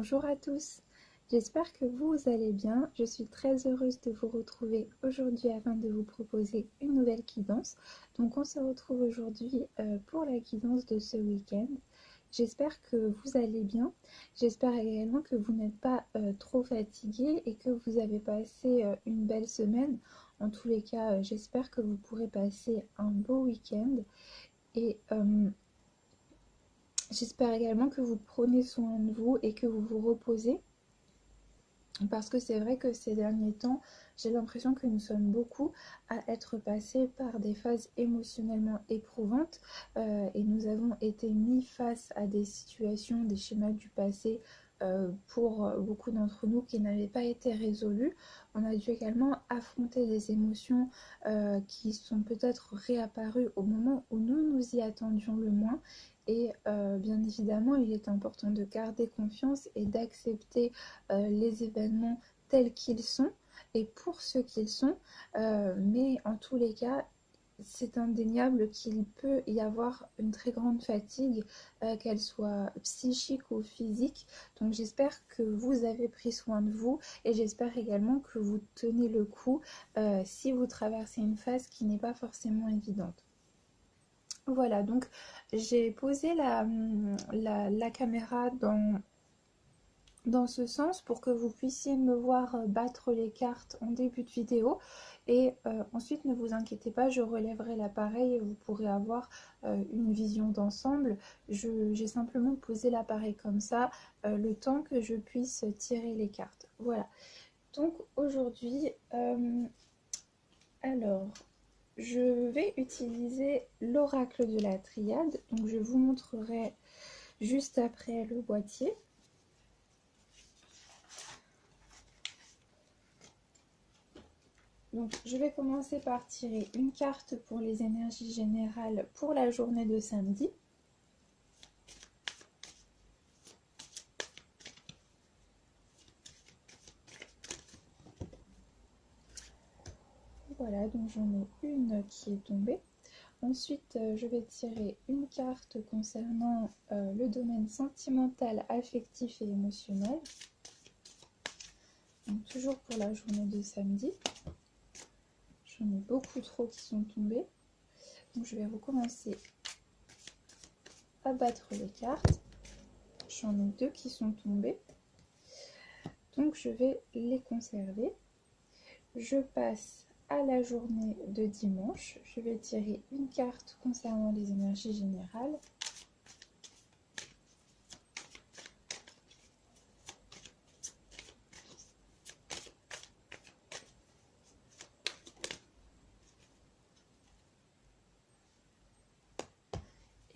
Bonjour à tous, j'espère que vous allez bien. Je suis très heureuse de vous retrouver aujourd'hui afin de vous proposer une nouvelle guidance. Donc on se retrouve aujourd'hui pour la guidance de ce week-end. J'espère que vous allez bien. J'espère également que vous n'êtes pas trop fatigué et que vous avez passé une belle semaine. En tous les cas, j'espère que vous pourrez passer un beau week-end et j'espère également que vous prenez soin de vous et que vous vous reposez. Parce que c'est vrai que ces derniers temps, j'ai l'impression que nous sommes beaucoup à être passés par des phases émotionnellement éprouvantes et nous avons été mis face à des situations, des schémas du passé pour beaucoup d'entre nous qui n'avaient pas été résolus. On a dû également affronter des émotions qui sont peut-être réapparues au moment où nous nous y attendions le moins. Et bien évidemment, il est important de garder confiance et d'accepter les événements tels qu'ils sont et pour ce qu'ils sont, mais en tous les cas, c'est indéniable qu'il peut y avoir une très grande fatigue, qu'elle soit psychique ou physique. Donc j'espère que vous avez pris soin de vous et j'espère également que vous tenez le coup si vous traversez une phase qui n'est pas forcément évidente. Voilà, donc j'ai posé la caméra dans ce sens pour que vous puissiez me voir battre les cartes en début de vidéo et ensuite ne vous inquiétez pas, je relèverai l'appareil et vous pourrez avoir une vision d'ensemble. J'ai simplement posé l'appareil comme ça le temps que je puisse tirer les cartes. Voilà, donc aujourd'hui alors je vais utiliser l'oracle de la triade, donc je vous montrerai juste après le boîtier. Donc je vais commencer par tirer une carte pour les énergies générales pour la journée de samedi. Voilà, donc j'en ai une qui est tombée. Ensuite, je vais tirer une carte concernant le domaine sentimental, affectif et émotionnel. Donc toujours pour la journée de samedi. J'en ai beaucoup trop qui sont tombés. Donc je vais recommencer à battre les cartes. J'en ai deux qui sont tombées. Donc je vais les conserver. Je passe à la journée de dimanche. Je vais tirer une carte concernant les énergies générales.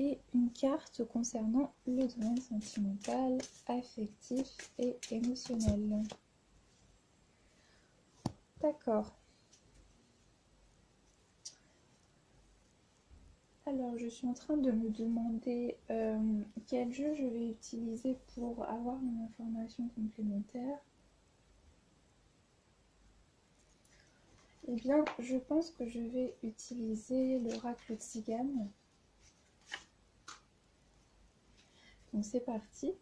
Et une carte concernant le domaine sentimental, affectif et émotionnel. D'accord. Alors, je suis en train de me demander quel jeu je vais utiliser pour avoir une information complémentaire. Eh bien, je pense que je vais utiliser l'oracle Tzigane. Donc c'est parti.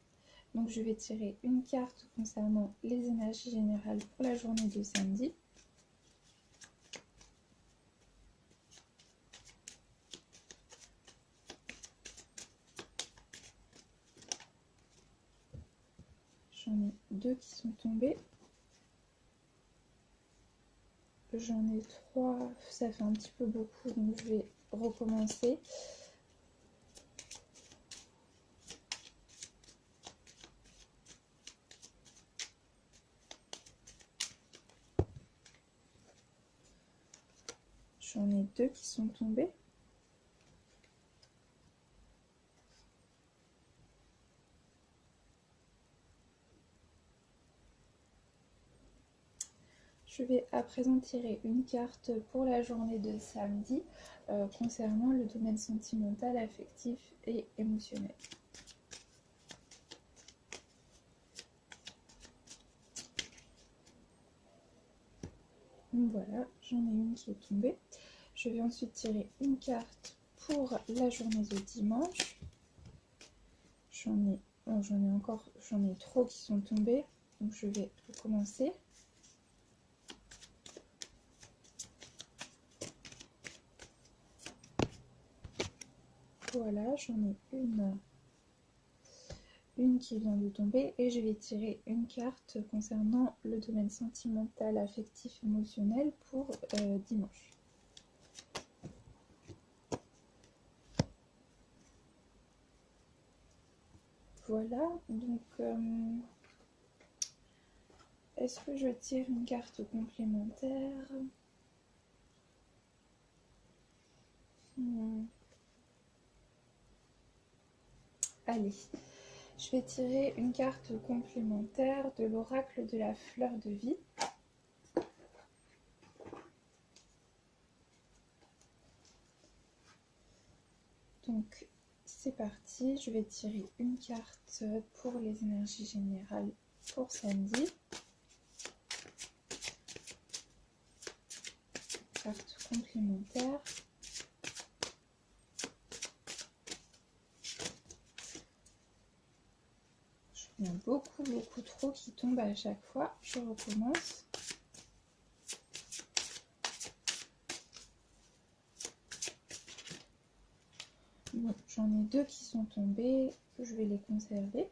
Donc je vais tirer une carte concernant les énergies générales pour la journée de samedi. J'en ai deux qui sont tombés. J'en ai trois, ça fait un petit peu beaucoup, donc je vais recommencer. J'en ai deux qui sont tombés. Je vais à présent tirer une carte pour la journée de samedi concernant le domaine sentimental, affectif et émotionnel. Voilà, j'en ai une qui est tombée. Je vais ensuite tirer une carte pour la journée de dimanche. J'en ai Bon, j'en ai trop qui sont tombés, donc je vais recommencer. Voilà, j'en ai une qui vient de tomber et je vais tirer une carte concernant le domaine sentimental, affectif, émotionnel pour dimanche. Voilà, donc est-ce que je tire une carte complémentaire? Allez, je vais tirer une carte complémentaire de l'oracle de la fleur de vie. Donc, c'est parti. Je vais tirer une carte pour les énergies générales pour samedi. Carte complémentaire. Il y a beaucoup trop qui tombent à chaque fois. Je recommence. Bon, j'en ai deux qui sont tombés. Je vais les conserver.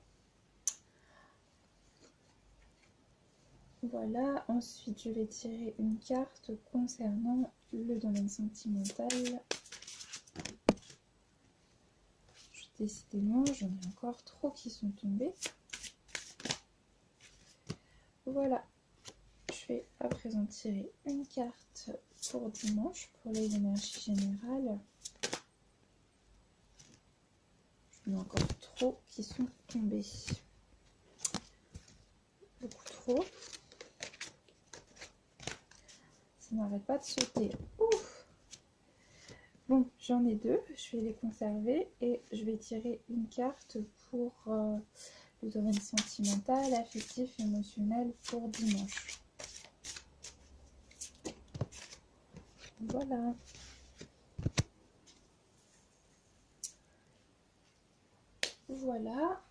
Voilà. Ensuite, je vais tirer une carte concernant le domaine sentimental. Décidément, j'en ai encore trop qui sont tombés. Voilà, je vais à présent tirer une carte pour dimanche, pour les énergies générales. J'en ai encore trop qui sont tombés. Beaucoup trop. Ça n'arrête pas de sauter. Ouf! Bon, j'en ai deux, je vais les conserver et je vais tirer une carte pour le domaine sentimental, affectif, émotionnel pour dimanche. Voilà. Voilà.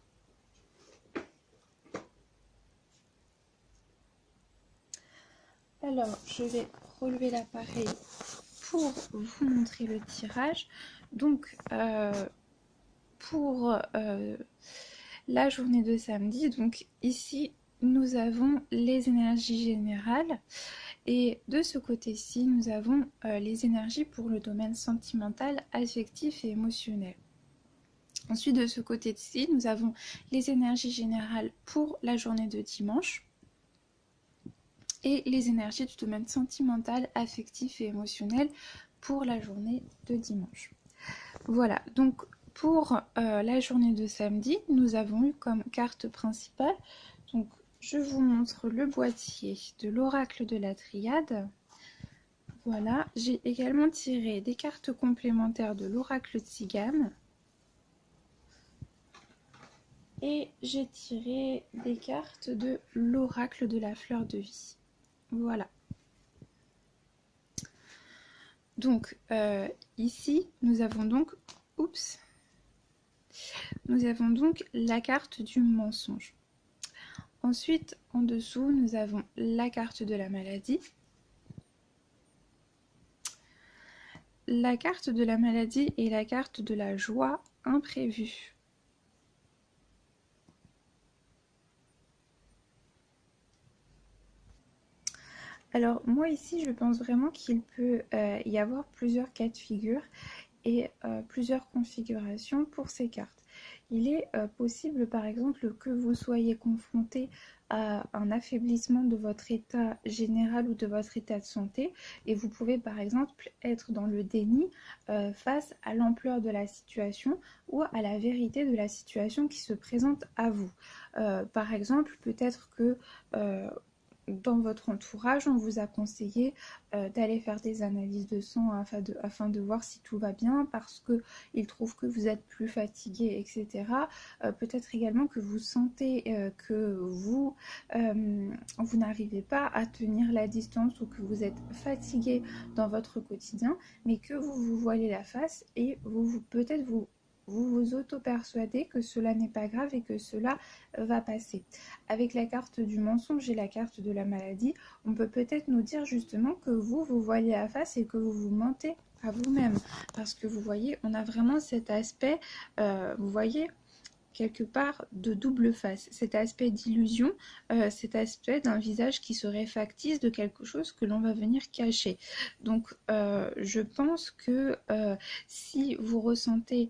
Alors, je vais relever l'appareil pour vous montrer le tirage. Donc, pour la journée de samedi, donc ici, nous avons les énergies générales. Et de ce côté-ci, nous avons les énergies pour le domaine sentimental, affectif et émotionnel. Ensuite, de ce côté-ci, nous avons les énergies générales pour la journée de dimanche et les énergies du domaine sentimental, affectif et émotionnel pour la journée de dimanche. Voilà, donc pour la journée de samedi, nous avons eu comme carte principale, donc je vous montre le boîtier de l'oracle de la triade. Voilà, j'ai également tiré des cartes complémentaires de l'oracle tzigane. Et j'ai tiré des cartes de l'oracle de la fleur de vie. Voilà. Donc, ici, nous avons donc la carte du mensonge. Ensuite, en dessous, nous avons la carte de la maladie. La carte de la maladie et la carte de la joie imprévue. Alors moi ici je pense vraiment qu'il peut y avoir plusieurs cas de figure et plusieurs configurations pour ces cartes. Il est possible par exemple que vous soyez confronté à un affaiblissement de votre état général ou de votre état de santé et vous pouvez par exemple être dans le déni face à l'ampleur de la situation ou à la vérité de la situation qui se présente à vous. Par exemple, peut-être que dans votre entourage, on vous a conseillé d'aller faire des analyses de sang afin de voir si tout va bien parce qu'ils trouvent que vous êtes plus fatigué, etc. Peut-être également que vous sentez que vous n'arrivez pas à tenir la distance ou que vous êtes fatigué dans votre quotidien, mais que vous vous voilez la face et peut-être vous vous vous auto-persuadez que cela n'est pas grave et que cela va passer. Avec la carte du mensonge et la carte de la maladie, on peut peut-être nous dire justement que vous voyez la face et que vous vous mentez à vous-même. Parce que vous voyez, on a vraiment cet aspect, vous voyez, quelque part de double face, cet aspect d'illusion, cet aspect d'un visage qui serait factice de quelque chose que l'on va venir cacher. Donc je pense que si vous ressentez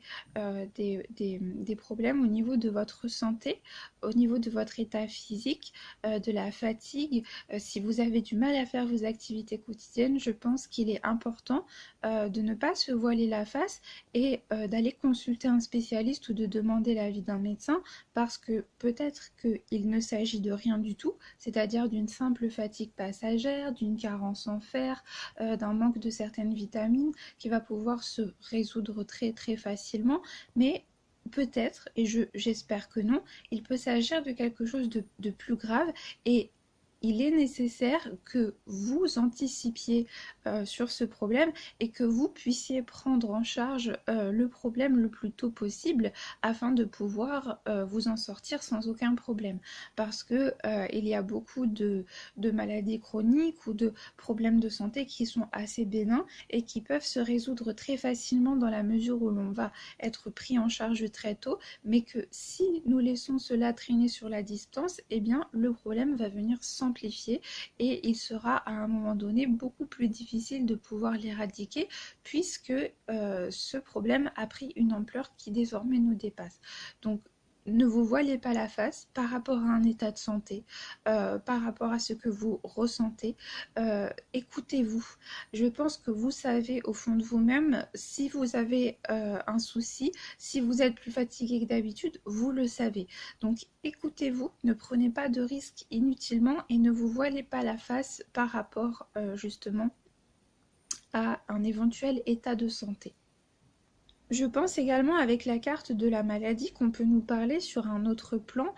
des problèmes au niveau de votre santé, au niveau de votre état physique, de la fatigue, si vous avez du mal à faire vos activités quotidiennes, je pense qu'il est important de ne pas se voiler la face et d'aller consulter un spécialiste ou de demander l'avis d'un médecin, parce que peut-être qu'il ne s'agit de rien du tout, c'est-à-dire d'une simple fatigue passagère, d'une carence en fer, d'un manque de certaines vitamines qui va pouvoir se résoudre très très facilement, mais peut-être, et j'espère que non, il peut s'agir de quelque chose de plus grave, et il est nécessaire que vous anticipiez sur ce problème et que vous puissiez prendre en charge le problème le plus tôt possible afin de pouvoir vous en sortir sans aucun problème. Parce que il y a beaucoup de maladies chroniques ou de problèmes de santé qui sont assez bénins et qui peuvent se résoudre très facilement dans la mesure où l'on va être pris en charge très tôt, mais que si nous laissons cela traîner sur la distance, eh bien le problème va venir s'amplifier et il sera à un moment donné beaucoup plus difficile de pouvoir l'éradiquer, puisque ce problème a pris une ampleur qui désormais nous dépasse. Donc ne vous voilez pas la face par rapport à un état de santé, par rapport à ce que vous ressentez. Écoutez-vous. Je pense que vous savez au fond de vous-même si vous avez un souci, si vous êtes plus fatigué que d'habitude, vous le savez. Donc écoutez-vous, ne prenez pas de risques inutilement et ne vous voilez pas la face par rapport justement à un éventuel état de santé. Je pense également avec la carte de la maladie qu'on peut nous parler sur un autre plan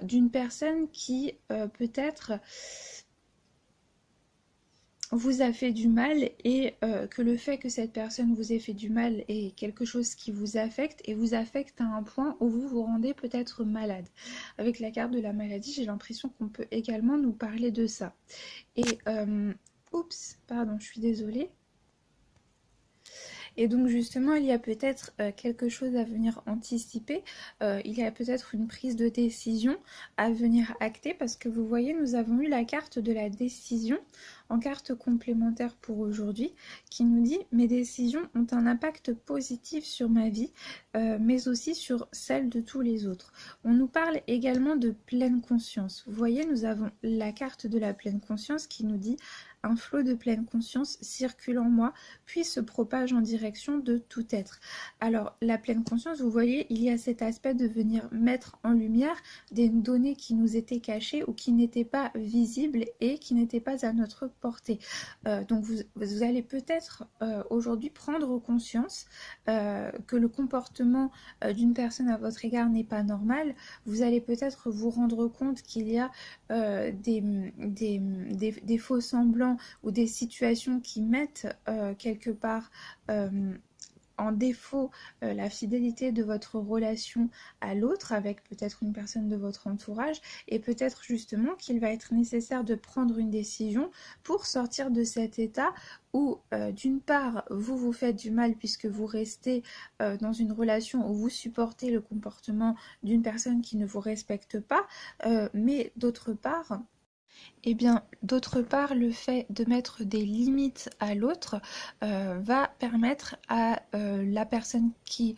d'une personne qui peut-être vous a fait du mal et que le fait que cette personne vous ait fait du mal est quelque chose qui vous affecte et vous affecte à un point où vous vous rendez peut-être malade. Avec la carte de la maladie, j'ai l'impression qu'on peut également nous parler de ça. Et oups, pardon, je suis désolée. Et donc justement, il y a peut-être quelque chose à venir anticiper, il y a peut-être une prise de décision à venir acter, parce que vous voyez, nous avons eu la carte de la décision en carte complémentaire pour aujourd'hui, qui nous dit « Mes décisions ont un impact positif sur ma vie, mais aussi sur celle de tous les autres ». On nous parle également de pleine conscience. Vous voyez, nous avons la carte de la pleine conscience qui nous dit « Un flot de pleine conscience circule en moi, puis se propage en direction de tout être ». Alors, la pleine conscience, vous voyez, il y a cet aspect de venir mettre en lumière des données qui nous étaient cachées ou qui n'étaient pas visibles et qui n'étaient pas à notre portée. Donc, vous allez peut-être aujourd'hui prendre conscience que le comportement d'une personne à votre égard n'est pas normal. Vous allez peut-être vous rendre compte qu'il y a des faux semblants ou des situations qui mettent quelque part en défaut la fidélité de votre relation à l'autre avec peut-être une personne de votre entourage, et peut-être justement qu'il va être nécessaire de prendre une décision pour sortir de cet état où d'une part vous vous faites du mal puisque vous restez dans une relation où vous supportez le comportement d'une personne qui ne vous respecte pas, mais d'autre part, eh bien, d'autre part, le fait de mettre des limites à l'autre va permettre à la personne qui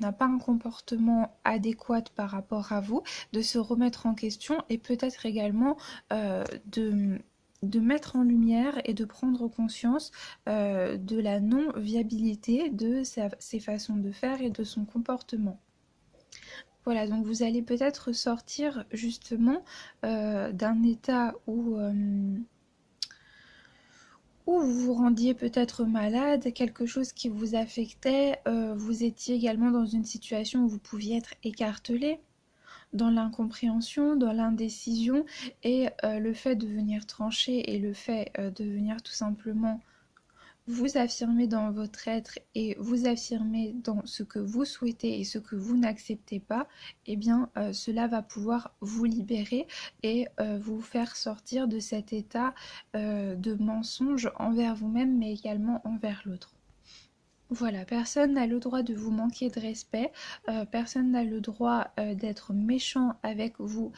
n'a pas un comportement adéquat par rapport à vous de se remettre en question, et peut-être également de mettre en lumière et de prendre conscience de la non-viabilité de ses façons de faire et de son comportement. Voilà, donc vous allez peut-être sortir justement d'un état où vous vous rendiez peut-être malade, quelque chose qui vous affectait, vous étiez également dans une situation où vous pouviez être écartelé, dans l'incompréhension, dans l'indécision, et le fait de venir trancher et le fait de venir tout simplement vous affirmer dans votre être et vous affirmer dans ce que vous souhaitez et ce que vous n'acceptez pas, eh bien cela va pouvoir vous libérer et vous faire sortir de cet état de mensonge envers vous-même mais également envers l'autre. Voilà, personne n'a le droit de vous manquer de respect, personne n'a le droit d'être méchant avec vous,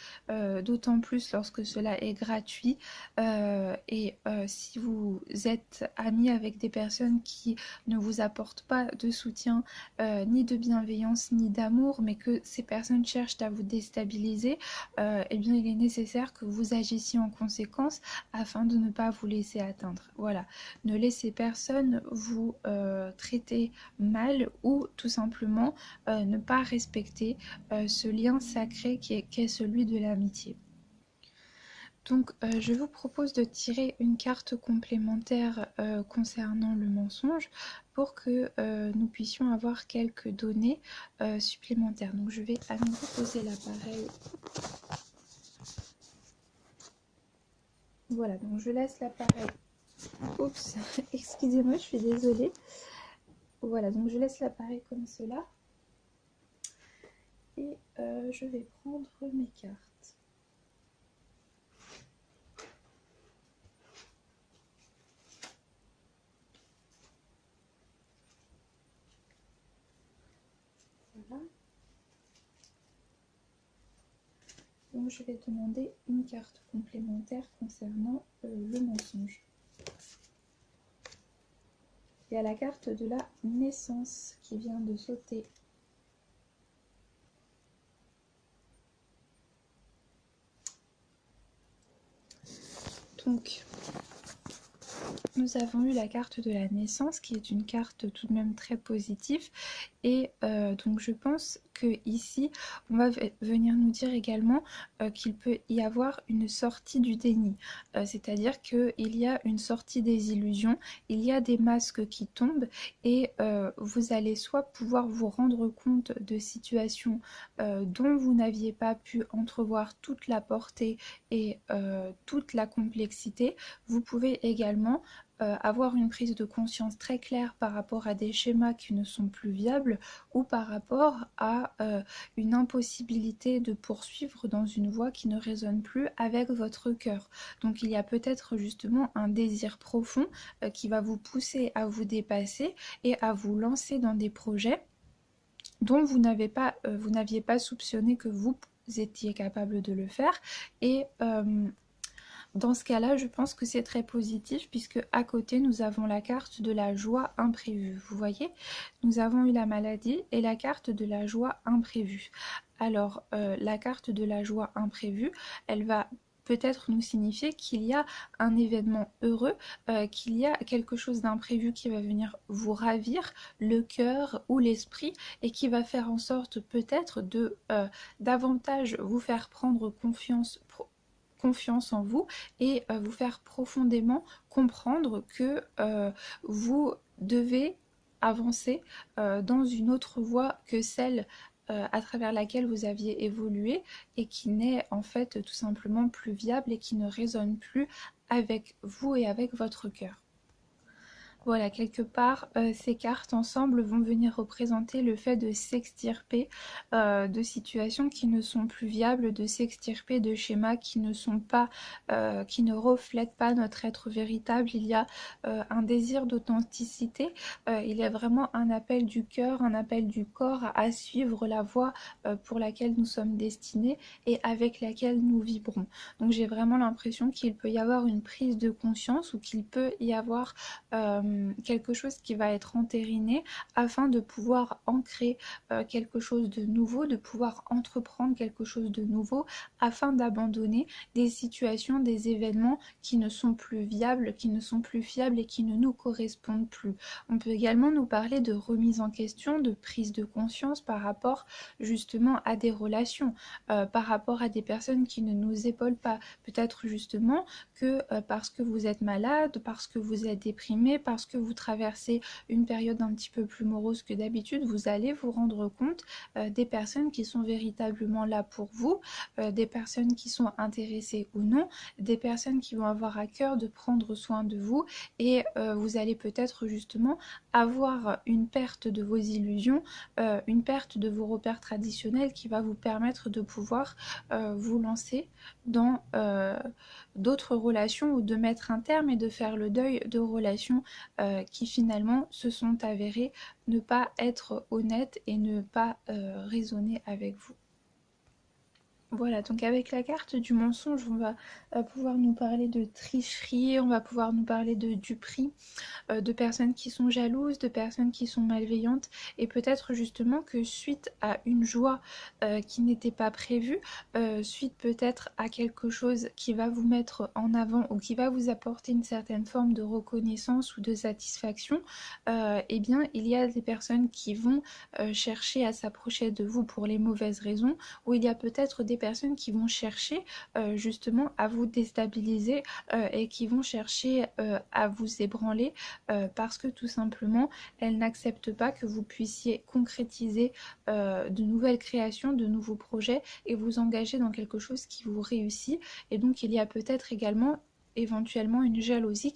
d'autant plus lorsque cela est gratuit. Et si vous êtes ami avec des personnes qui ne vous apportent pas de soutien, ni de bienveillance, ni d'amour, mais que ces personnes cherchent à vous déstabiliser, eh bien il est nécessaire que vous agissiez en conséquence afin de ne pas vous laisser atteindre. Voilà, ne laissez personne vous traiter mal ou tout simplement ne pas respecter ce lien sacré qui est celui de l'amitié. Donc je vous propose de tirer une carte complémentaire concernant le mensonge pour que nous puissions avoir quelques données supplémentaires. Donc je vais à nouveau poser l'appareil. Voilà, donc je laisse l'appareil. Oups, excusez-moi, je suis désolée. Voilà, donc je laisse l'appareil comme cela. Et je vais prendre mes cartes. Voilà. Donc je vais demander une carte complémentaire concernant le mensonge. Il y a la carte de la naissance qui vient de sauter. Donc, nous avons eu la carte de la naissance qui est une carte tout de même très positive et donc je pense que ici on va venir nous dire également qu'il peut y avoir une sortie du déni, c'est-à-dire qu'il y a une sortie des illusions, il y a des masques qui tombent et vous allez soit pouvoir vous rendre compte de situations dont vous n'aviez pas pu entrevoir toute la portée et toute la complexité. Vous pouvez également avoir une prise de conscience très claire par rapport à des schémas qui ne sont plus viables ou par rapport à une impossibilité de poursuivre dans une voie qui ne résonne plus avec votre cœur. Donc il y a peut-être justement un désir profond qui va vous pousser à vous dépasser et à vous lancer dans des projets dont vous n'aviez pas soupçonné que vous étiez capable de le faire et dans ce cas-là, je pense que c'est très positif puisque à côté, nous avons la carte de la joie imprévue. Vous voyez, nous avons eu la maladie et la carte de la joie imprévue. Alors, la carte de la joie imprévue, elle va peut-être nous signifier qu'il y a un événement heureux, qu'il y a quelque chose d'imprévu qui va venir vous ravir le cœur ou l'esprit et qui va faire en sorte peut-être de davantage vous faire prendre confiance en vous et vous faire profondément comprendre que vous devez avancer dans une autre voie que celle à travers laquelle vous aviez évolué et qui n'est en fait tout simplement plus viable et qui ne résonne plus avec vous et avec votre cœur. Voilà, quelque part, ces cartes ensemble vont venir représenter le fait de s'extirper de situations qui ne sont plus viables, de s'extirper de schémas qui ne sont pas, qui ne reflètent pas notre être véritable. Il y a un désir d'authenticité, il y a vraiment un appel du cœur, un appel du corps à suivre la voie pour laquelle nous sommes destinés et avec laquelle nous vibrons. Donc j'ai vraiment l'impression qu'il peut y avoir une prise de conscience ou qu'il peut y avoir quelque chose qui va être entériné afin de pouvoir ancrer quelque chose de nouveau, de pouvoir entreprendre quelque chose de nouveau afin d'abandonner des situations, des événements qui ne sont plus viables, qui ne sont plus fiables et qui ne nous correspondent plus. On peut également nous parler de remise en question, de prise de conscience par rapport justement à des relations, par rapport à des personnes qui ne nous épaulent pas. Peut-être justement que parce que vous êtes malade, parce que vous êtes déprimé, parce lorsque vous traversez une période un petit peu plus morose que d'habitude, vous allez vous rendre compte des personnes qui sont véritablement là pour vous, des personnes qui sont intéressées ou non, des personnes qui vont avoir à cœur de prendre soin de vous, et vous allez peut-être justement avoir une perte de vos illusions, une perte de vos repères traditionnels qui va vous permettre de pouvoir vous lancer dans d'autres relations, ou de mettre un terme et de faire le deuil de relations qui finalement se sont avérées ne pas être honnêtes et ne pas raisonner avec vous. Voilà, donc avec la carte du mensonge, on va pouvoir nous parler de tricherie, on va pouvoir nous parler de duperie, de personnes qui sont jalouses, de personnes qui sont malveillantes, et peut-être justement que suite à une joie qui n'était pas prévue, suite peut-être à quelque chose qui va vous mettre en avant ou qui va vous apporter une certaine forme de reconnaissance ou de satisfaction, eh bien il y a des personnes qui vont chercher à s'approcher de vous pour les mauvaises raisons, ou il y a peut-être des personnes qui vont chercher justement à vous déstabiliser et qui vont chercher à vous ébranler parce que tout simplement elles n'acceptent pas que vous puissiez concrétiser de nouvelles créations, de nouveaux projets et vous engager dans quelque chose qui vous réussit. Et donc il y a peut-être également éventuellement une jalousie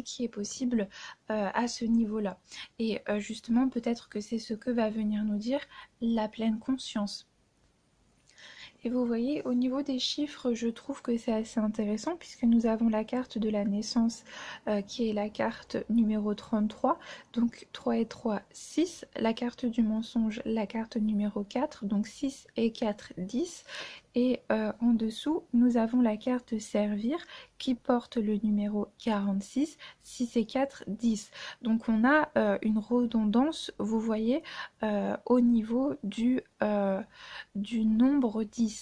qui est possible à ce niveau-là. Et justement peut-être que c'est ce que va venir nous dire la pleine conscience. Et vous voyez, au niveau des chiffres, je trouve que c'est assez intéressant puisque nous avons la carte de la naissance qui est la carte numéro 33, donc 3 et 3, 6. La carte du mensonge, la carte numéro 4, donc 6 et 4, 10. Et en dessous, nous avons la carte servir qui porte le numéro 46, 6 et 4, 10. Donc on a une redondance, vous voyez, au niveau du nombre 10.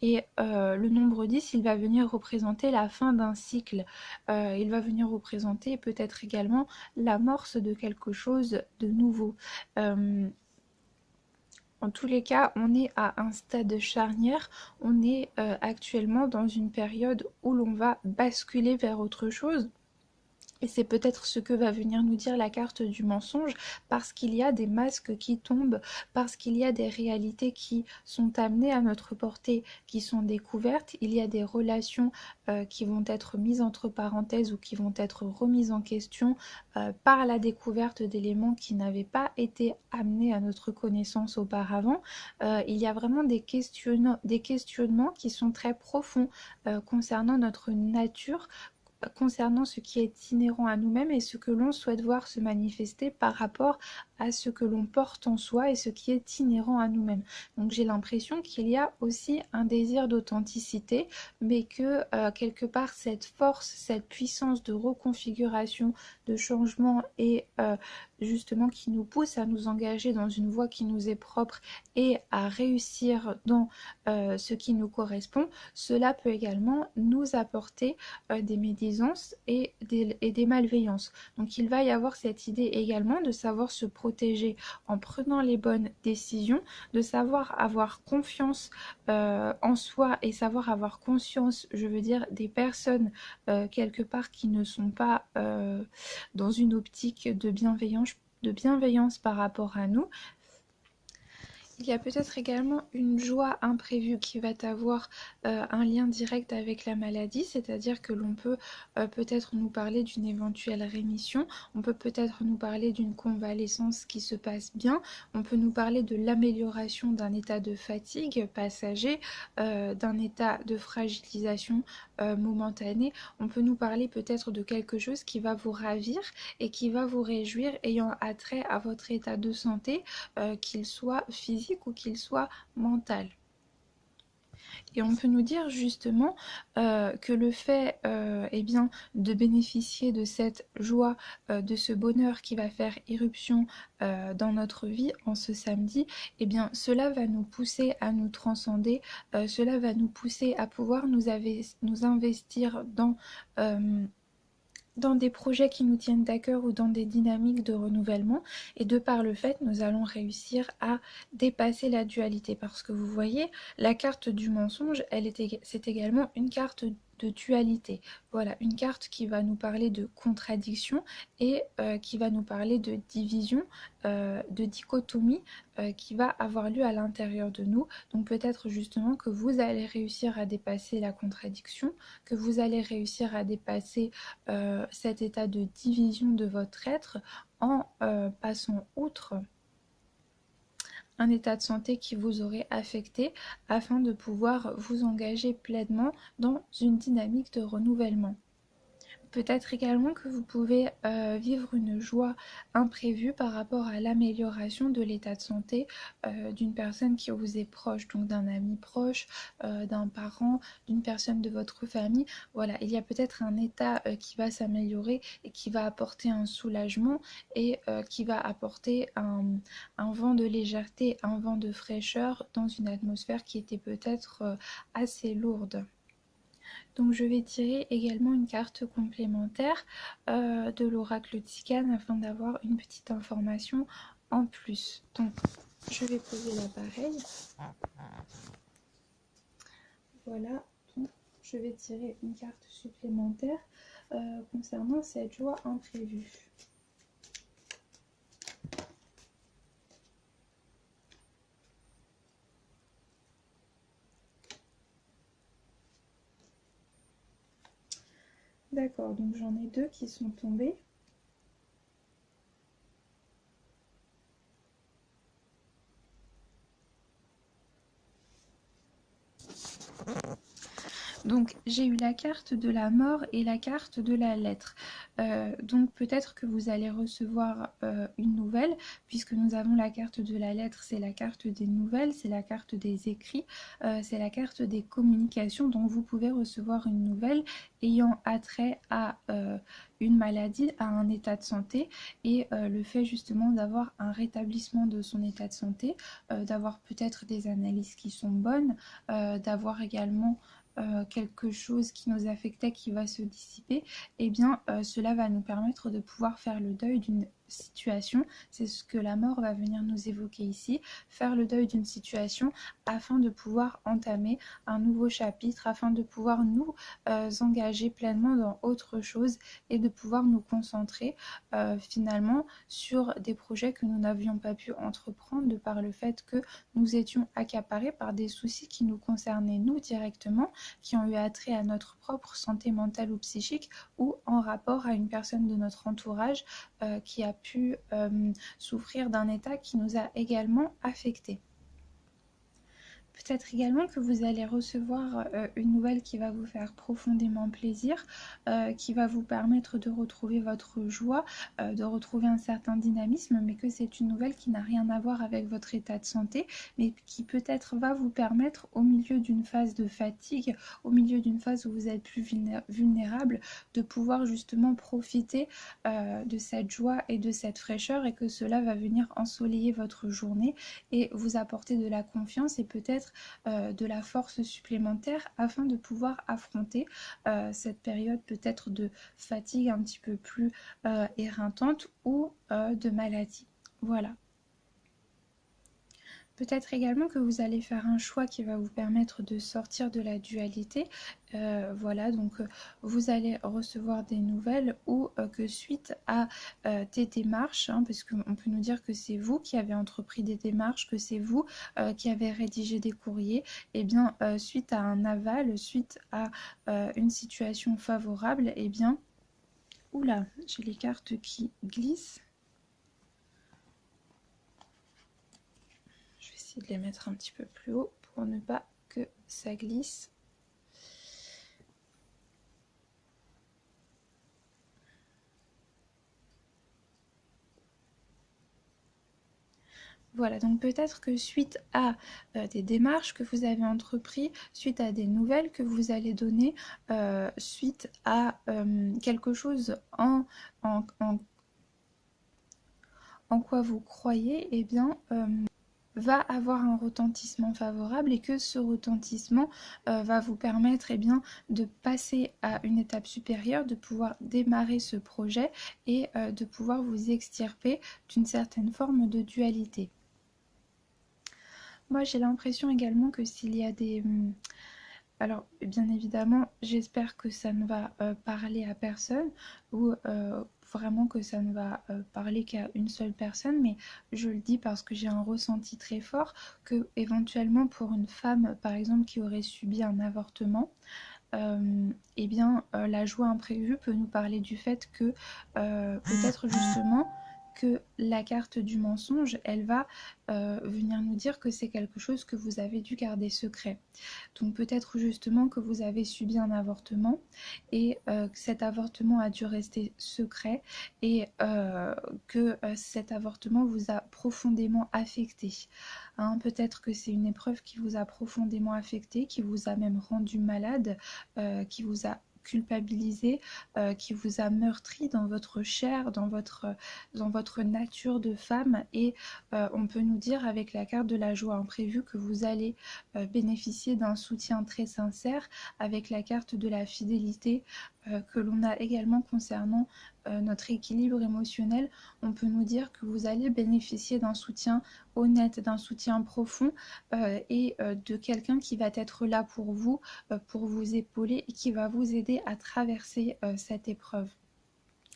Et le nombre 10, il va venir représenter la fin d'un cycle. Il va venir représenter peut-être également l'amorce de quelque chose de nouveau. En tous les cas, on est à un stade charnière, on est actuellement dans une période où l'on va basculer vers autre chose. Et c'est peut-être ce que va venir nous dire la carte du mensonge, parce qu'il y a des masques qui tombent, parce qu'il y a des réalités qui sont amenées à notre portée, qui sont découvertes. Il y a des relations qui vont être mises entre parenthèses ou qui vont être remises en question par la découverte d'éléments qui n'avaient pas été amenés à notre connaissance auparavant. Il y a vraiment des questionnements qui sont très profonds concernant notre nature, concernant ce qui est inhérent à nous-mêmes et ce que l'on souhaite voir se manifester par rapport à ce que l'on porte en soi et ce qui est inhérent à nous-mêmes. Donc j'ai l'impression qu'il y a aussi un désir d'authenticité, mais que quelque part cette force, cette puissance de reconfiguration, de changement et justement qui nous pousse à nous engager dans une voie qui nous est propre et à réussir dans ce qui nous correspond, cela peut également nous apporter des médisances et des malveillances. Donc il va y avoir cette idée également de savoir se protéger en prenant les bonnes décisions, de savoir avoir confiance en soi et savoir avoir conscience, je veux dire, des personnes quelque part qui ne sont pas dans une optique de bienveillance par rapport à nous. Il y a peut-être également une joie imprévue qui va avoir un lien direct avec la maladie, c'est-à-dire que l'on peut peut-être nous parler d'une éventuelle rémission, on peut peut-être nous parler d'une convalescence qui se passe bien, on peut nous parler de l'amélioration d'un état de fatigue passager, d'un état de fragilisation momentanée, on peut nous parler peut-être de quelque chose qui va vous ravir et qui va vous réjouir ayant attrait à votre état de santé, qu'il soit physique ou qu'il soit mental. Et on peut nous dire justement que le fait eh bien, de bénéficier de cette joie, de ce bonheur qui va faire irruption dans notre vie en ce samedi, eh bien, cela va nous pousser à nous transcender, cela va nous pousser à pouvoir nous investir dans des projets qui nous tiennent à cœur ou dans des dynamiques de renouvellement, et de par le fait nous allons réussir à dépasser la dualité, parce que vous voyez la carte du mensonge, c'est également une carte de dualité. Voilà, une carte qui va nous parler de contradiction et qui va nous parler de division, de dichotomie qui va avoir lieu à l'intérieur de nous. Donc peut-être justement que vous allez réussir à dépasser la contradiction, que vous allez réussir à dépasser cet état de division de votre être en passant outre un état de santé qui vous aurait affecté afin de pouvoir vous engager pleinement dans une dynamique de renouvellement. Peut-être également que vous pouvez vivre une joie imprévue par rapport à l'amélioration de l'état de santé d'une personne qui vous est proche, donc d'un ami proche, d'un parent, d'une personne de votre famille. Voilà, il y a peut-être un état qui va s'améliorer et qui va apporter un soulagement et qui va apporter un vent de légèreté, un vent de fraîcheur dans une atmosphère qui était peut-être assez lourde. Donc je vais tirer également une carte complémentaire de l'oracle Tzigane afin d'avoir une petite information en plus. Donc je vais poser l'appareil. Voilà, donc je vais tirer une carte supplémentaire concernant cette joie imprévue. D'accord, donc j'en ai deux qui sont tombés. Donc j'ai eu la carte de la mort et la carte de la lettre. Donc peut-être que vous allez recevoir une nouvelle, puisque nous avons la carte de la lettre, c'est la carte des nouvelles, c'est la carte des écrits, c'est la carte des communications. Donc vous pouvez recevoir une nouvelle ayant attrait à une maladie, à un état de santé, et le fait justement d'avoir un rétablissement de son état de santé, d'avoir peut-être des analyses qui sont bonnes, d'avoir également quelque chose qui nous affectait qui va se dissiper, et bien cela va nous permettre de pouvoir faire le deuil d'une situation. C'est ce que la mort va venir nous évoquer ici, faire le deuil d'une situation afin de pouvoir entamer un nouveau chapitre, afin de pouvoir nous engager pleinement dans autre chose et de pouvoir nous concentrer finalement sur des projets que nous n'avions pas pu entreprendre de par le fait que nous étions accaparés par des soucis qui nous concernaient nous directement, qui ont eu attrait à notre propre santé mentale ou psychique, ou en rapport à une personne de notre entourage qui a pu souffrir d'un état qui nous a également affectés. Peut-être également que vous allez recevoir une nouvelle qui va vous faire profondément plaisir, qui va vous permettre de retrouver votre joie, de retrouver un certain dynamisme, mais que c'est une nouvelle qui n'a rien à voir avec votre état de santé, mais qui peut-être va vous permettre, au milieu d'une phase de fatigue, au milieu d'une phase où vous êtes plus vulnérable, de pouvoir justement profiter de cette joie et de cette fraîcheur, et que cela va venir ensoleiller votre journée et vous apporter de la confiance et peut-être de la force supplémentaire afin de pouvoir affronter cette période peut-être de fatigue un petit peu plus éreintante ou de maladie. Voilà. Peut-être également que vous allez faire un choix qui va vous permettre de sortir de la dualité. Voilà, donc vous allez recevoir des nouvelles ou que suite à des démarches, parce qu'on peut nous dire que c'est vous qui avez entrepris des démarches, que c'est vous qui avez rédigé des courriers, et bien suite à un aval, suite à une situation favorable, et bien, oula, j'ai les cartes qui glissent. De les mettre un petit peu plus haut pour ne pas que ça glisse. Voilà, donc peut-être que suite à des démarches que vous avez entreprises, suite à des nouvelles que vous allez donner, suite à quelque chose en quoi vous croyez, eh bien va avoir un retentissement favorable, et que ce retentissement va vous permettre de passer à une étape supérieure, de pouvoir démarrer ce projet et de pouvoir vous extirper d'une certaine forme de dualité. Moi j'ai l'impression également que s'il y a des Alors, bien évidemment, j'espère que ça ne va parler à personne ou vraiment que ça ne va parler qu'à une seule personne, mais je le dis parce que j'ai un ressenti très fort que éventuellement pour une femme, par exemple, qui aurait subi un avortement, eh bien, la joie imprévue peut nous parler du fait que peut-être justement que la carte du mensonge, elle va venir nous dire que c'est quelque chose que vous avez dû garder secret. Donc peut-être justement que vous avez subi un avortement et que cet avortement a dû rester secret et que cet avortement vous a profondément affecté. Hein, peut-être que c'est une épreuve qui vous a profondément affecté, qui vous a même rendu malade, qui vous a culpabilisé, qui vous a meurtri dans votre chair, dans votre nature de femme et on peut nous dire avec la carte de la joie imprévue que vous allez bénéficier d'un soutien très sincère avec la carte de la fidélité que l'on a également concernant notre équilibre émotionnel. On peut nous dire que vous allez bénéficier d'un soutien honnête, d'un soutien profond et de quelqu'un qui va être là pour vous épauler et qui va vous aider à traverser cette épreuve.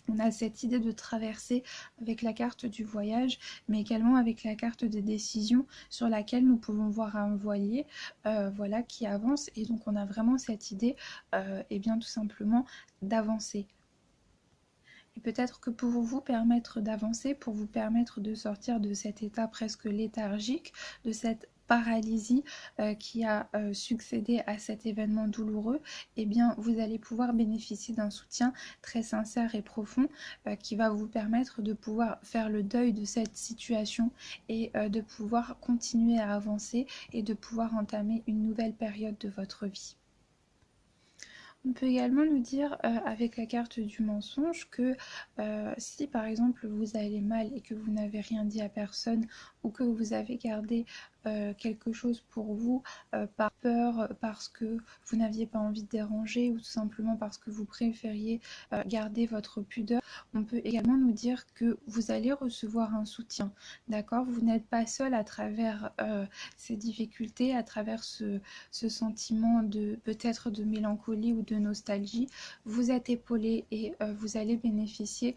On a cette idée de traverser avec la carte du voyage, mais également avec la carte des décisions sur laquelle nous pouvons voir un voilier voilà, qui avance. Et donc on a vraiment cette idée, et bien tout simplement, d'avancer. Et peut-être que pour vous permettre d'avancer, pour vous permettre de sortir de cet état presque léthargique, de cette paralysie qui a succédé à cet événement douloureux, eh bien vous allez pouvoir bénéficier d'un soutien très sincère et profond qui va vous permettre de pouvoir faire le deuil de cette situation et de pouvoir continuer à avancer et de pouvoir entamer une nouvelle période de votre vie. On peut également nous dire avec la carte du mensonge que si par exemple vous allez mal et que vous n'avez rien dit à personne ou que vous avez gardé quelque chose pour vous par peur, parce que vous n'aviez pas envie de déranger ou tout simplement parce que vous préfériez garder votre pudeur, on peut également nous dire que vous allez recevoir un soutien, d'accord? Vous n'êtes pas seul à travers ces difficultés, à travers ce sentiment de peut-être de mélancolie ou de nostalgie. Vous êtes épaulé et vous allez bénéficier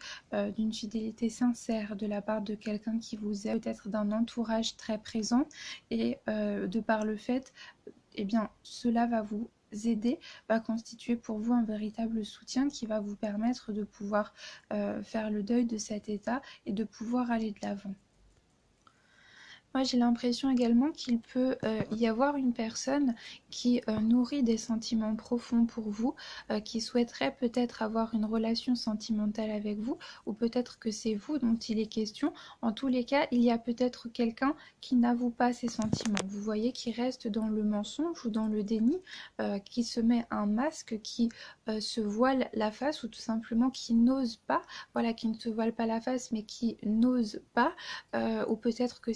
d'une fidélité sincère de la part de quelqu'un qui vous aime, peut-être d'un entourage très présent et de par le fait, eh bien, cela va vous aider, va constituer pour vous un véritable soutien qui va vous permettre de pouvoir faire le deuil de cet état et de pouvoir aller de l'avant. Moi, j'ai l'impression également qu'il peut y avoir une personne qui nourrit des sentiments profonds pour vous, qui souhaiterait peut-être avoir une relation sentimentale avec vous, ou peut-être que c'est vous dont il est question. En tous les cas, il y a peut-être quelqu'un qui n'avoue pas ses sentiments. Vous voyez, qui reste dans le mensonge ou dans le déni, qui se met un masque, qui se voile la face, ou tout simplement qui n'ose pas, voilà, qui ne se voile pas la face, mais qui n'ose pas, ou peut-être que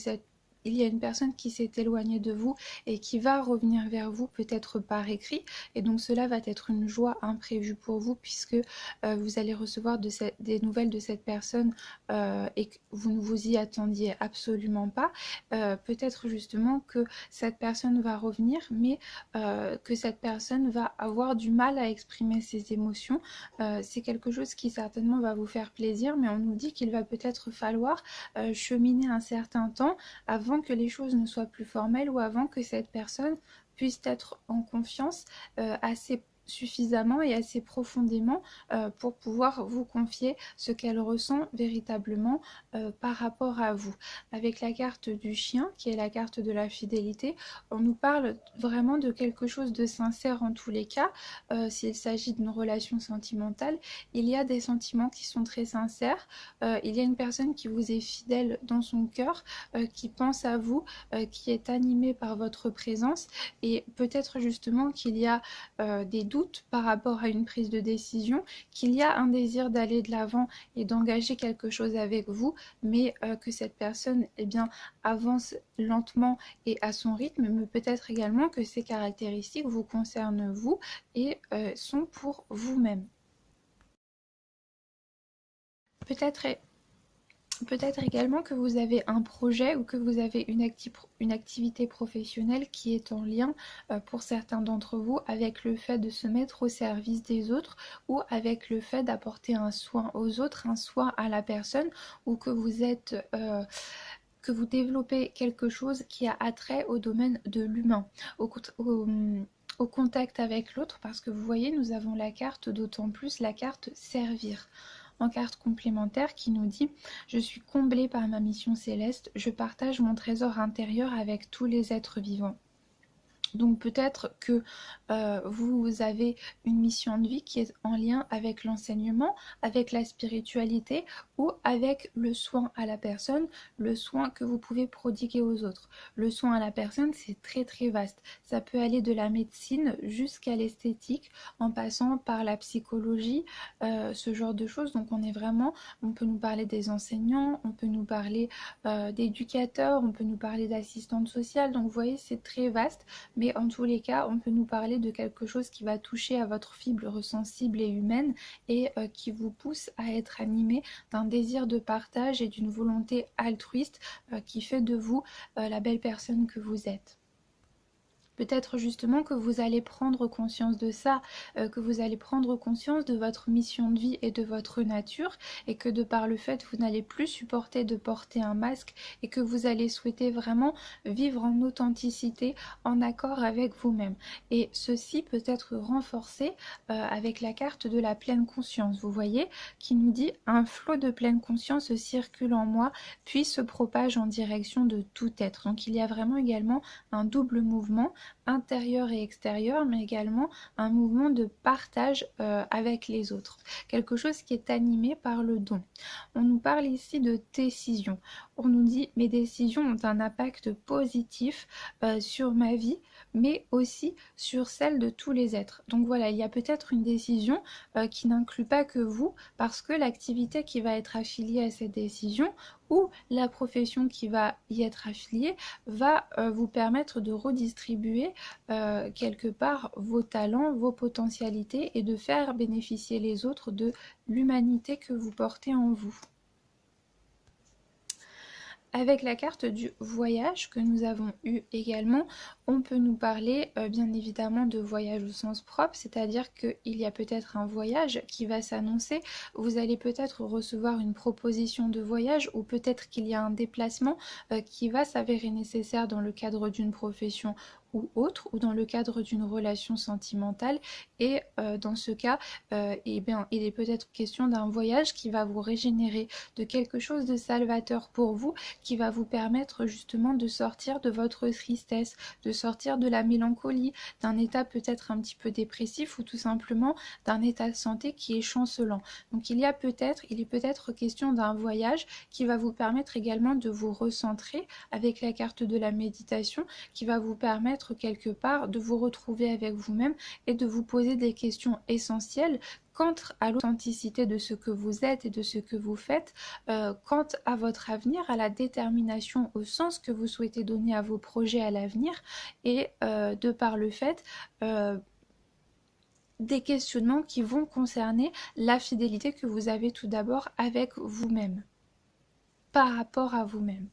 il y a une personne qui s'est éloignée de vous et qui va revenir vers vous peut-être par écrit et donc cela va être une joie imprévue pour vous puisque vous allez recevoir des nouvelles de cette personne et que vous ne vous y attendiez absolument pas. Peut-être justement que cette personne va revenir mais que cette personne va avoir du mal à exprimer ses émotions. C'est quelque chose qui certainement va vous faire plaisir mais on nous dit qu'il va peut-être falloir cheminer un certain temps avant que les choses ne soient plus formelles ou avant que cette personne puisse être en confiance assez suffisamment et assez profondément pour pouvoir vous confier ce qu'elle ressent véritablement par rapport à vous. Avec la carte du chien, qui est la carte de la fidélité, on nous parle vraiment de quelque chose de sincère en tous les cas. S'il s'agit d'une relation sentimentale, il y a des sentiments qui sont très sincères, il y a une personne qui vous est fidèle dans son cœur, qui pense à vous, qui est animée par votre présence et peut-être justement qu'il y a des doutes par rapport à une prise de décision, qu'il y a un désir d'aller de l'avant et d'engager quelque chose avec vous, mais que cette personne eh bien, avance lentement et à son rythme, mais peut-être également que ces caractéristiques vous concernent vous et sont pour vous-même. Peut-être Peut-être également que vous avez un projet ou que vous avez une activité professionnelle qui est en lien pour certains d'entre vous avec le fait de se mettre au service des autres ou avec le fait d'apporter un soin aux autres, un soin à la personne, ou que vous êtes que vous développez quelque chose qui a attrait au domaine de l'humain, au contact avec l'autre, parce que vous voyez, nous avons la carte, d'autant plus la carte servir, en carte complémentaire qui nous dit: je suis comblée par ma mission céleste, je partage mon trésor intérieur avec tous les êtres vivants. Donc peut-être que vous avez une mission de vie qui est en lien avec l'enseignement, avec la spiritualité ou avec le soin à la personne, le soin que vous pouvez prodiguer aux autres. Le soin à la personne, c'est très très vaste. Ça peut aller de la médecine jusqu'à l'esthétique, en passant par la psychologie, ce genre de choses. Donc on peut nous parler des enseignants, on peut nous parler d'éducateurs, on peut nous parler d'assistantes sociales. Donc vous voyez, c'est très vaste. Mais en tous les cas, on peut nous parler de quelque chose qui va toucher à votre fibre sensible et humaine et qui vous pousse à être animé d'un désir de partage et d'une volonté altruiste qui fait de vous la belle personne que vous êtes. Peut-être justement que vous allez prendre conscience de ça, que vous allez prendre conscience de votre mission de vie et de votre nature, et que de par le fait vous n'allez plus supporter de porter un masque et que vous allez souhaiter vraiment vivre en authenticité, en accord avec vous-même. Et ceci peut être renforcé avec la carte de la pleine conscience, vous voyez, qui nous dit: un flot de pleine conscience circule en moi, puis se propage en direction de tout être. Donc il y a vraiment également un double mouvement intérieur et extérieur, mais également un mouvement de partage avec les autres. Quelque chose qui est animé par le don. On nous parle ici de décision. On nous dit: mes décisions ont un impact positif sur ma vie, mais aussi sur celle de tous les êtres. Donc voilà, il y a peut-être une décision qui n'inclut pas que vous, parce que l'activité qui va être affiliée à cette décision ou la profession qui va y être affiliée va vous permettre de redistribuer quelque part vos talents, vos potentialités et de faire bénéficier les autres de l'humanité que vous portez en vous. Avec la carte du voyage que nous avons eu également, on peut nous parler bien évidemment de voyage au sens propre, c'est-à-dire qu'il y a peut-être un voyage qui va s'annoncer, vous allez peut-être recevoir une proposition de voyage ou peut-être qu'il y a un déplacement qui va s'avérer nécessaire dans le cadre d'une profession ou autre, ou dans le cadre d'une relation sentimentale, et dans ce cas, eh bien, il est peut-être question d'un voyage qui va vous régénérer, de quelque chose de salvateur pour vous, qui va vous permettre justement de sortir de votre tristesse, de sortir de la mélancolie, d'un état peut-être un petit peu dépressif ou tout simplement d'un état de santé qui est chancelant. Donc il est peut-être question d'un voyage qui va vous permettre également de vous recentrer avec la carte de la méditation, qui va vous permettre quelque part de vous retrouver avec vous-même et de vous poser des questions essentielles quant à l'authenticité de ce que vous êtes et de ce que vous faites, quant à votre avenir, à la détermination, au sens que vous souhaitez donner à vos projets à l'avenir, et de par le fait des questionnements qui vont concerner la fidélité que vous avez tout d'abord avec vous-même, par rapport à vous-même.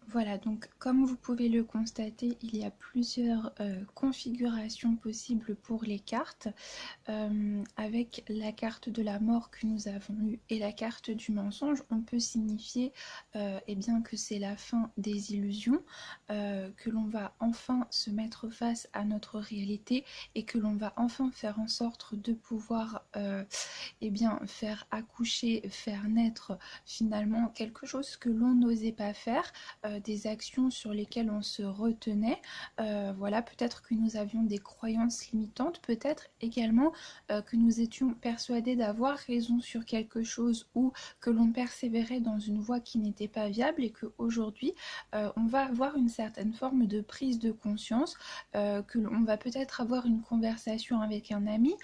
Voilà, donc comme vous pouvez le constater, il y a plusieurs configurations possibles pour les cartes, avec la carte de la mort que nous avons eue et la carte du mensonge. On peut signifier eh bien, que c'est la fin des illusions, que l'on va enfin se mettre face à notre réalité et que l'on va enfin faire en sorte de pouvoir eh bien, faire accoucher, faire naître finalement quelque chose que l'on n'osait pas faire, des actions sur lesquelles on se retenait, voilà, peut-être que nous avions des croyances limitantes, peut-être également que nous étions persuadés d'avoir raison sur quelque chose ou que l'on persévérait dans une voie qui n'était pas viable, et qu'aujourd'hui on va avoir une certaine forme de prise de conscience, que l'on va peut-être avoir une conversation avec un ami,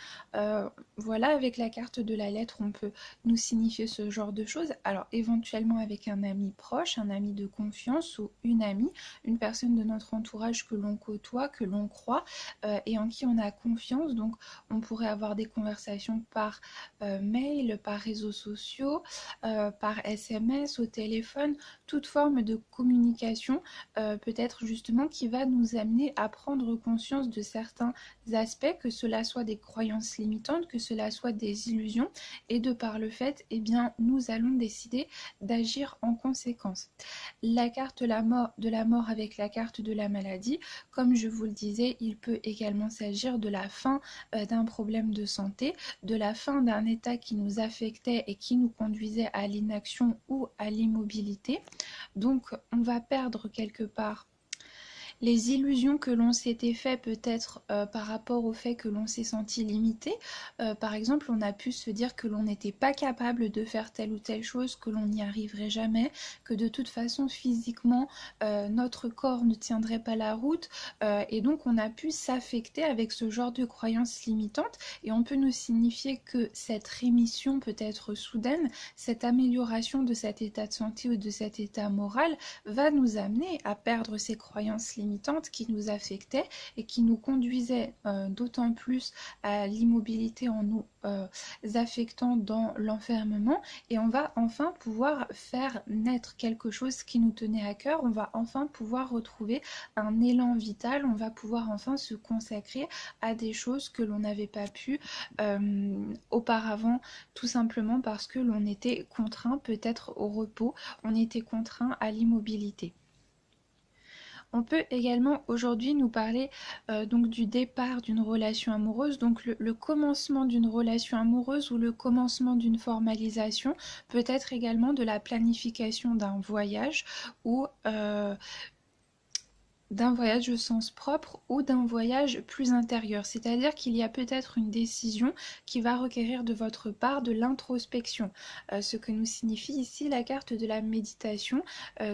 voilà, avec la carte de la lettre on peut nous signifier ce genre de choses, alors éventuellement avec un ami proche, un ami de confiance, confiance ou une amie, une personne de notre entourage que l'on côtoie, que l'on croit et en qui on a confiance. Donc on pourrait avoir des conversations par mail, par réseaux sociaux, par SMS, au téléphone, toute forme de communication peut-être justement qui va nous amener à prendre conscience de certains aspects, que cela soit des croyances limitantes, que cela soit des illusions, et de par le fait, eh bien, nous allons décider d'agir en conséquence. La carte de la mort avec la carte de la maladie, comme je vous le disais, il peut également s'agir de la fin d'un problème de santé, de la fin d'un état qui nous affectait et qui nous conduisait à l'inaction ou à l'immobilité. Donc on va perdre quelque part les illusions que l'on s'était fait peut-être par rapport au fait que l'on s'est senti limité. Par exemple, on a pu se dire que l'on n'était pas capable de faire telle ou telle chose, que l'on n'y arriverait jamais, que de toute façon physiquement notre corps ne tiendrait pas la route et donc on a pu s'affecter avec ce genre de croyances limitantes et on peut nous signifier que cette rémission peut être soudaine, cette amélioration de cet état de santé ou de cet état moral va nous amener à perdre ces croyances limitantes qui nous affectaient et qui nous conduisaient d'autant plus à l'immobilité en nous affectant dans l'enfermement, et on va enfin pouvoir faire naître quelque chose qui nous tenait à cœur, on va enfin pouvoir retrouver un élan vital, on va pouvoir enfin se consacrer à des choses que l'on n'avait pas pu auparavant, tout simplement parce que l'on était contraint peut-être au repos, on était contraint à l'immobilité. On peut également aujourd'hui nous parler donc du départ d'une relation amoureuse, donc le commencement d'une relation amoureuse ou le commencement d'une formalisation, peut être également de la planification d'un voyage ou d'un voyage au sens propre ou d'un voyage plus intérieur, c'est-à-dire qu'il y a peut-être une décision qui va requérir de votre part de l'introspection, ce que nous signifie ici la carte de la méditation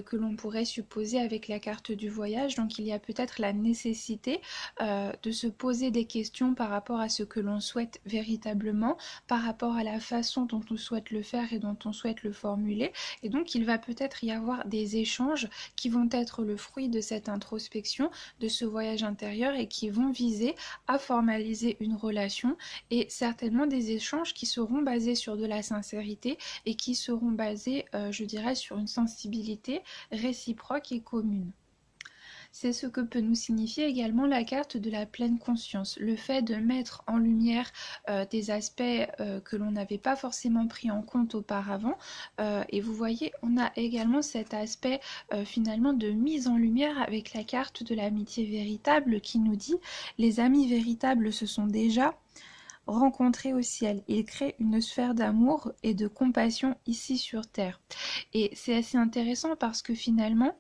que l'on pourrait supposer avec la carte du voyage. Donc il y a peut-être la nécessité de se poser des questions par rapport à ce que l'on souhaite véritablement, par rapport à la façon dont on souhaite le faire et dont on souhaite le formuler, et donc il va peut-être y avoir des échanges qui vont être le fruit de cette introspection, de ce voyage intérieur, et qui vont viser à formaliser une relation, et certainement des échanges qui seront basés sur de la sincérité et qui seront basés, je dirais, sur une sensibilité réciproque et commune. C'est ce que peut nous signifier également la carte de la pleine conscience, le fait de mettre en lumière des aspects que l'on n'avait pas forcément pris en compte auparavant. Et vous voyez, on a également cet aspect finalement de mise en lumière avec la carte de l'amitié véritable qui nous dit « Les amis véritables se sont déjà rencontrés au ciel. Ils créent une sphère d'amour et de compassion ici sur Terre. » Et c'est assez intéressant parce que finalement,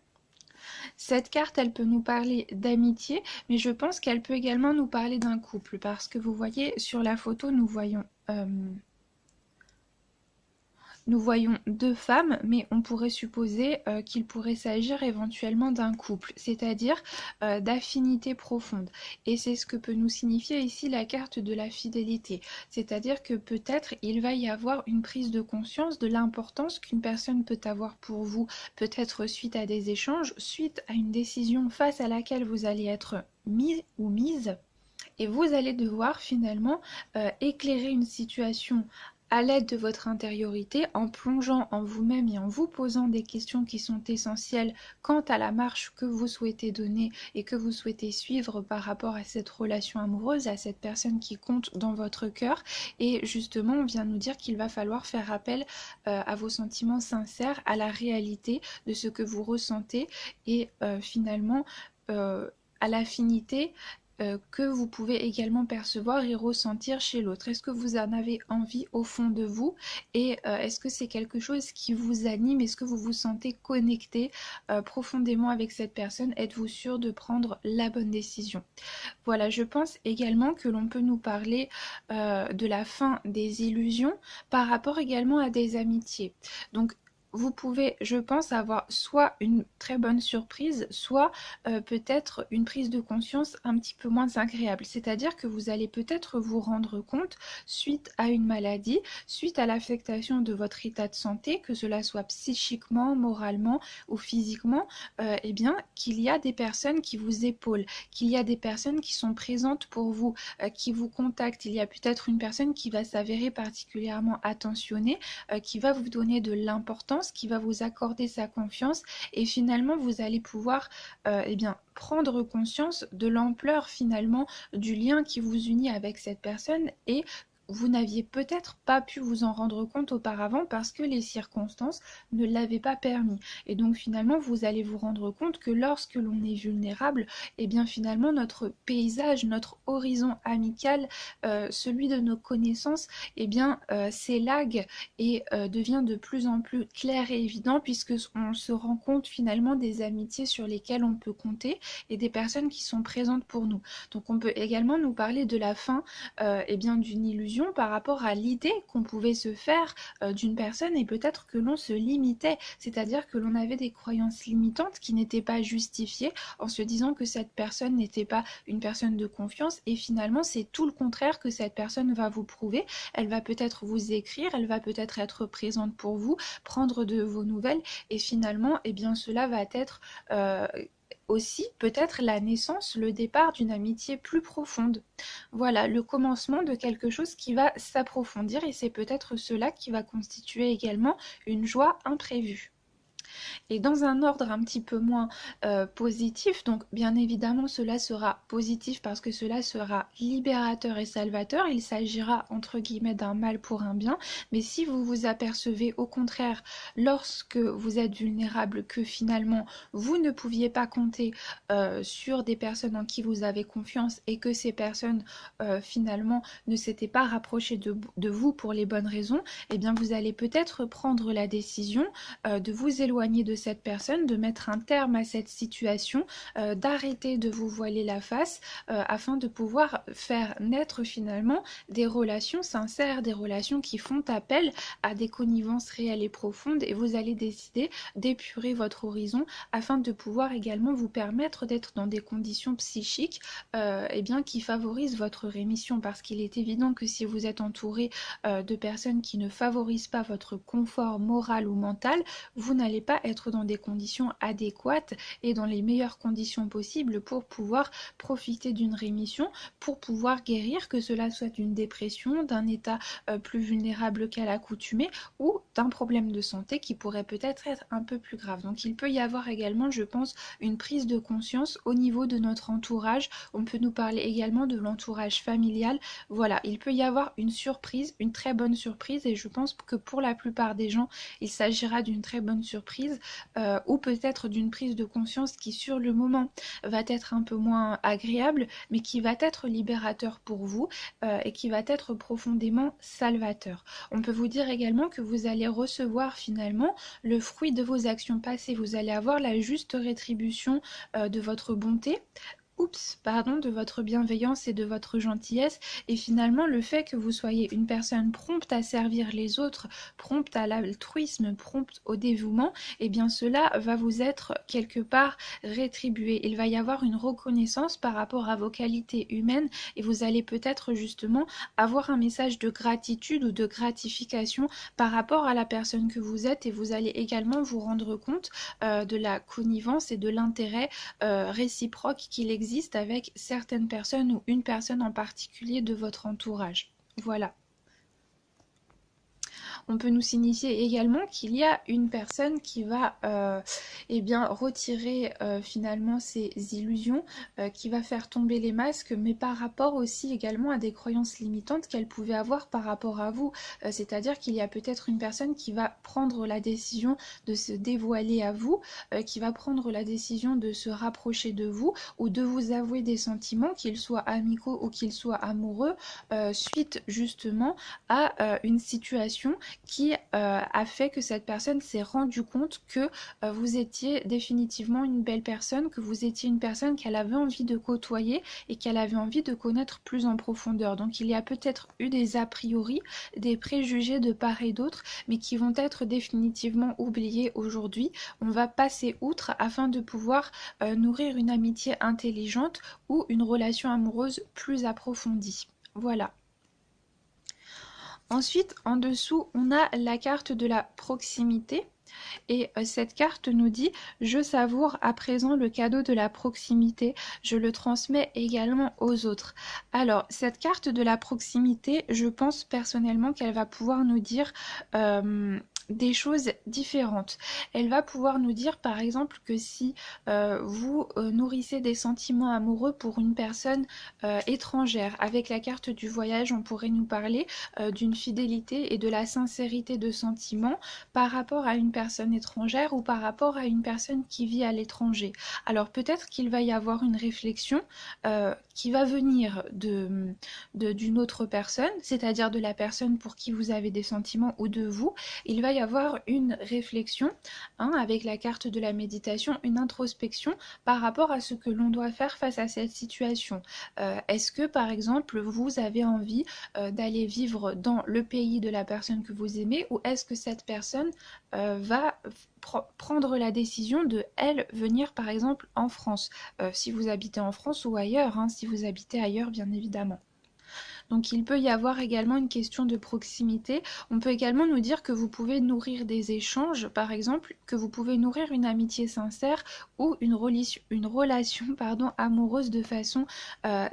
cette carte, elle peut nous parler d'amitié, mais je pense qu'elle peut également nous parler d'un couple, parce que vous voyez, sur la photo, nous voyons deux femmes, mais on pourrait supposer qu'il pourrait s'agir éventuellement d'un couple, c'est-à-dire d'affinité profonde. Et c'est ce que peut nous signifier ici la carte de la fidélité. C'est-à-dire que peut-être il va y avoir une prise de conscience de l'importance qu'une personne peut avoir pour vous, peut-être suite à des échanges, suite à une décision face à laquelle vous allez être mis ou mise. Et vous allez devoir finalement éclairer une situation à l'aide de votre intériorité, en plongeant en vous-même et en vous posant des questions qui sont essentielles quant à la marche que vous souhaitez donner et que vous souhaitez suivre par rapport à cette relation amoureuse, à cette personne qui compte dans votre cœur. Et justement, on vient nous dire qu'il va falloir faire appel à vos sentiments sincères, à la réalité de ce que vous ressentez et finalement à l'affinité que vous pouvez également percevoir et ressentir chez l'autre. Est-ce que vous en avez envie au fond de vous, et est-ce que c'est quelque chose qui vous anime? Est-ce que vous vous sentez connecté profondément avec cette personne? Êtes-vous sûr de prendre la bonne décision? Voilà, je pense également que l'on peut nous parler de la fin des illusions par rapport également à des amitiés. Donc vous pouvez, je pense, avoir soit une très bonne surprise, soit peut-être une prise de conscience un petit peu moins agréable. C'est-à-dire que vous allez peut-être vous rendre compte, suite à une maladie, suite à l'affectation de votre état de santé, que cela soit psychiquement, moralement ou physiquement, eh bien, qu'il y a des personnes qui vous épaulent, qu'il y a des personnes qui sont présentes pour vous, qui vous contactent. Il y a peut-être une personne qui va s'avérer particulièrement attentionnée, qui va vous donner de l'importance, qui va vous accorder sa confiance, et finalement vous allez pouvoir eh bien, prendre conscience de l'ampleur finalement du lien qui vous unit avec cette personne, et vous n'aviez peut-être pas pu vous en rendre compte auparavant parce que les circonstances ne l'avaient pas permis. Et donc finalement, vous allez vous rendre compte que lorsque l'on est vulnérable, eh bien finalement notre paysage, notre horizon amical, celui de nos connaissances, eh bien s'élague et devient de plus en plus clair et évident, puisque on se rend compte finalement des amitiés sur lesquelles on peut compter et des personnes qui sont présentes pour nous. Donc on peut également nous parler de la fin eh bien d'une illusion par rapport à l'idée qu'on pouvait se faire d'une personne, et peut-être que l'on se limitait, c'est-à-dire que l'on avait des croyances limitantes qui n'étaient pas justifiées en se disant que cette personne n'était pas une personne de confiance, et finalement c'est tout le contraire que cette personne va vous prouver. Elle va peut-être vous écrire, elle va peut-être être présente pour vous, prendre de vos nouvelles, et finalement eh bien cela va être aussi peut-être la naissance, le départ d'une amitié plus profonde. Voilà, le commencement de quelque chose qui va s'approfondir, et c'est peut-être cela qui va constituer également une joie imprévue. Et dans un ordre un petit peu moins positif, donc bien évidemment cela sera positif parce que cela sera libérateur et salvateur, il s'agira entre guillemets d'un mal pour un bien, mais si vous vous apercevez au contraire lorsque vous êtes vulnérable que finalement vous ne pouviez pas compter sur des personnes en qui vous avez confiance, et que ces personnes finalement ne s'étaient pas rapprochées de vous pour les bonnes raisons, eh bien vous allez peut-être prendre la décision de vous éloigner de cette personne, de mettre un terme à cette situation, d'arrêter de vous voiler la face, afin de pouvoir faire naître finalement des relations sincères, des relations qui font appel à des connivences réelles et profondes, et vous allez décider d'épurer votre horizon afin de pouvoir également vous permettre d'être dans des conditions psychiques eh bien, qui favorisent votre rémission, parce qu'il est évident que si vous êtes entouré de personnes qui ne favorisent pas votre confort moral ou mental, vous n'allez pas être dans des conditions adéquates et dans les meilleures conditions possibles pour pouvoir profiter d'une rémission, pour pouvoir guérir, que cela soit d'une dépression, d'un état plus vulnérable qu'à l'accoutumée, ou d'un problème de santé qui pourrait peut-être être un peu plus grave. Donc il peut y avoir également, je pense, une prise de conscience au niveau de notre entourage. On peut nous parler également de l'entourage familial. Voilà, il peut y avoir une surprise, une très bonne surprise, et je pense que pour la plupart des gens, il s'agira d'une très bonne surprise, ou peut-être d'une prise de conscience qui sur le moment va être un peu moins agréable, mais qui va être libérateur pour vous, et qui va être profondément salvateur. On peut vous dire également que vous allez recevoir finalement le fruit de vos actions passées, vous allez avoir la juste rétribution de votre bonté, de votre bienveillance et de votre gentillesse, et finalement le fait que vous soyez une personne prompte à servir les autres, prompte à l'altruisme, prompte au dévouement, et bien cela va vous être quelque part rétribué. Il va y avoir une reconnaissance par rapport à vos qualités humaines, et vous allez peut-être justement avoir un message de gratitude ou de gratification par rapport à la personne que vous êtes, et vous allez également vous rendre compte de la connivence et de l'intérêt réciproque qu'il existe avec certaines personnes, ou une personne en particulier de votre entourage. Voilà. On peut nous signifier également qu'il y a une personne qui va eh bien, retirer finalement ces illusions, qui va faire tomber les masques, mais par rapport aussi également à des croyances limitantes qu'elle pouvait avoir par rapport à vous. C'est-à-dire qu'il y a peut-être une personne qui va prendre la décision de se dévoiler à vous, qui va prendre la décision de se rapprocher de vous, ou de vous avouer des sentiments, qu'ils soient amicaux ou qu'ils soient amoureux, suite justement à une situation qui a fait que cette personne s'est rendue compte que vous étiez définitivement une belle personne, que vous étiez une personne qu'elle avait envie de côtoyer et qu'elle avait envie de connaître plus en profondeur. Donc il y a peut-être eu des a priori, des préjugés de part et d'autre, mais qui vont être définitivement oubliés aujourd'hui. On va passer outre afin de pouvoir nourrir une amitié intelligente ou une relation amoureuse plus approfondie. Voilà. Ensuite, en dessous, on a la carte de la proximité. Et cette carte nous dit: je savoure à présent le cadeau de la proximité, je le transmets également aux autres. Alors, cette carte de la proximité, je pense personnellement qu'elle va pouvoir nous dire des choses différentes. Elle va pouvoir nous dire par exemple que si vous nourrissez des sentiments amoureux pour une personne étrangère, avec la carte du voyage, on pourrait nous parler d'une fidélité et de la sincérité de sentiments par rapport à une personne étrangère ou par rapport à une personne qui vit à l'étranger. Alors peut-être qu'il va y avoir une réflexion qui va venir d'une autre personne, c'est-à-dire de la personne pour qui vous avez des sentiments ou de vous. Il va y avoir une réflexion avec la carte de la méditation, une introspection par rapport à ce que l'on doit faire face à cette situation. Est-ce que par exemple vous avez envie d'aller vivre dans le pays de la personne que vous aimez, ou est-ce que cette personne va prendre la décision de, elle, venir par exemple en France, si vous habitez en France ou ailleurs, si vous habitez ailleurs bien évidemment. Donc il peut y avoir également une question de proximité. On peut également nous dire que vous pouvez nourrir des échanges, par exemple, que vous pouvez nourrir une amitié sincère ou une relation amoureuse de façon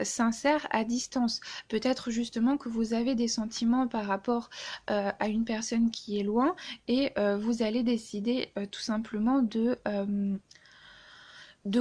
sincère à distance. Peut-être justement que vous avez des sentiments par rapport à une personne qui est loin et vous allez décider tout simplement de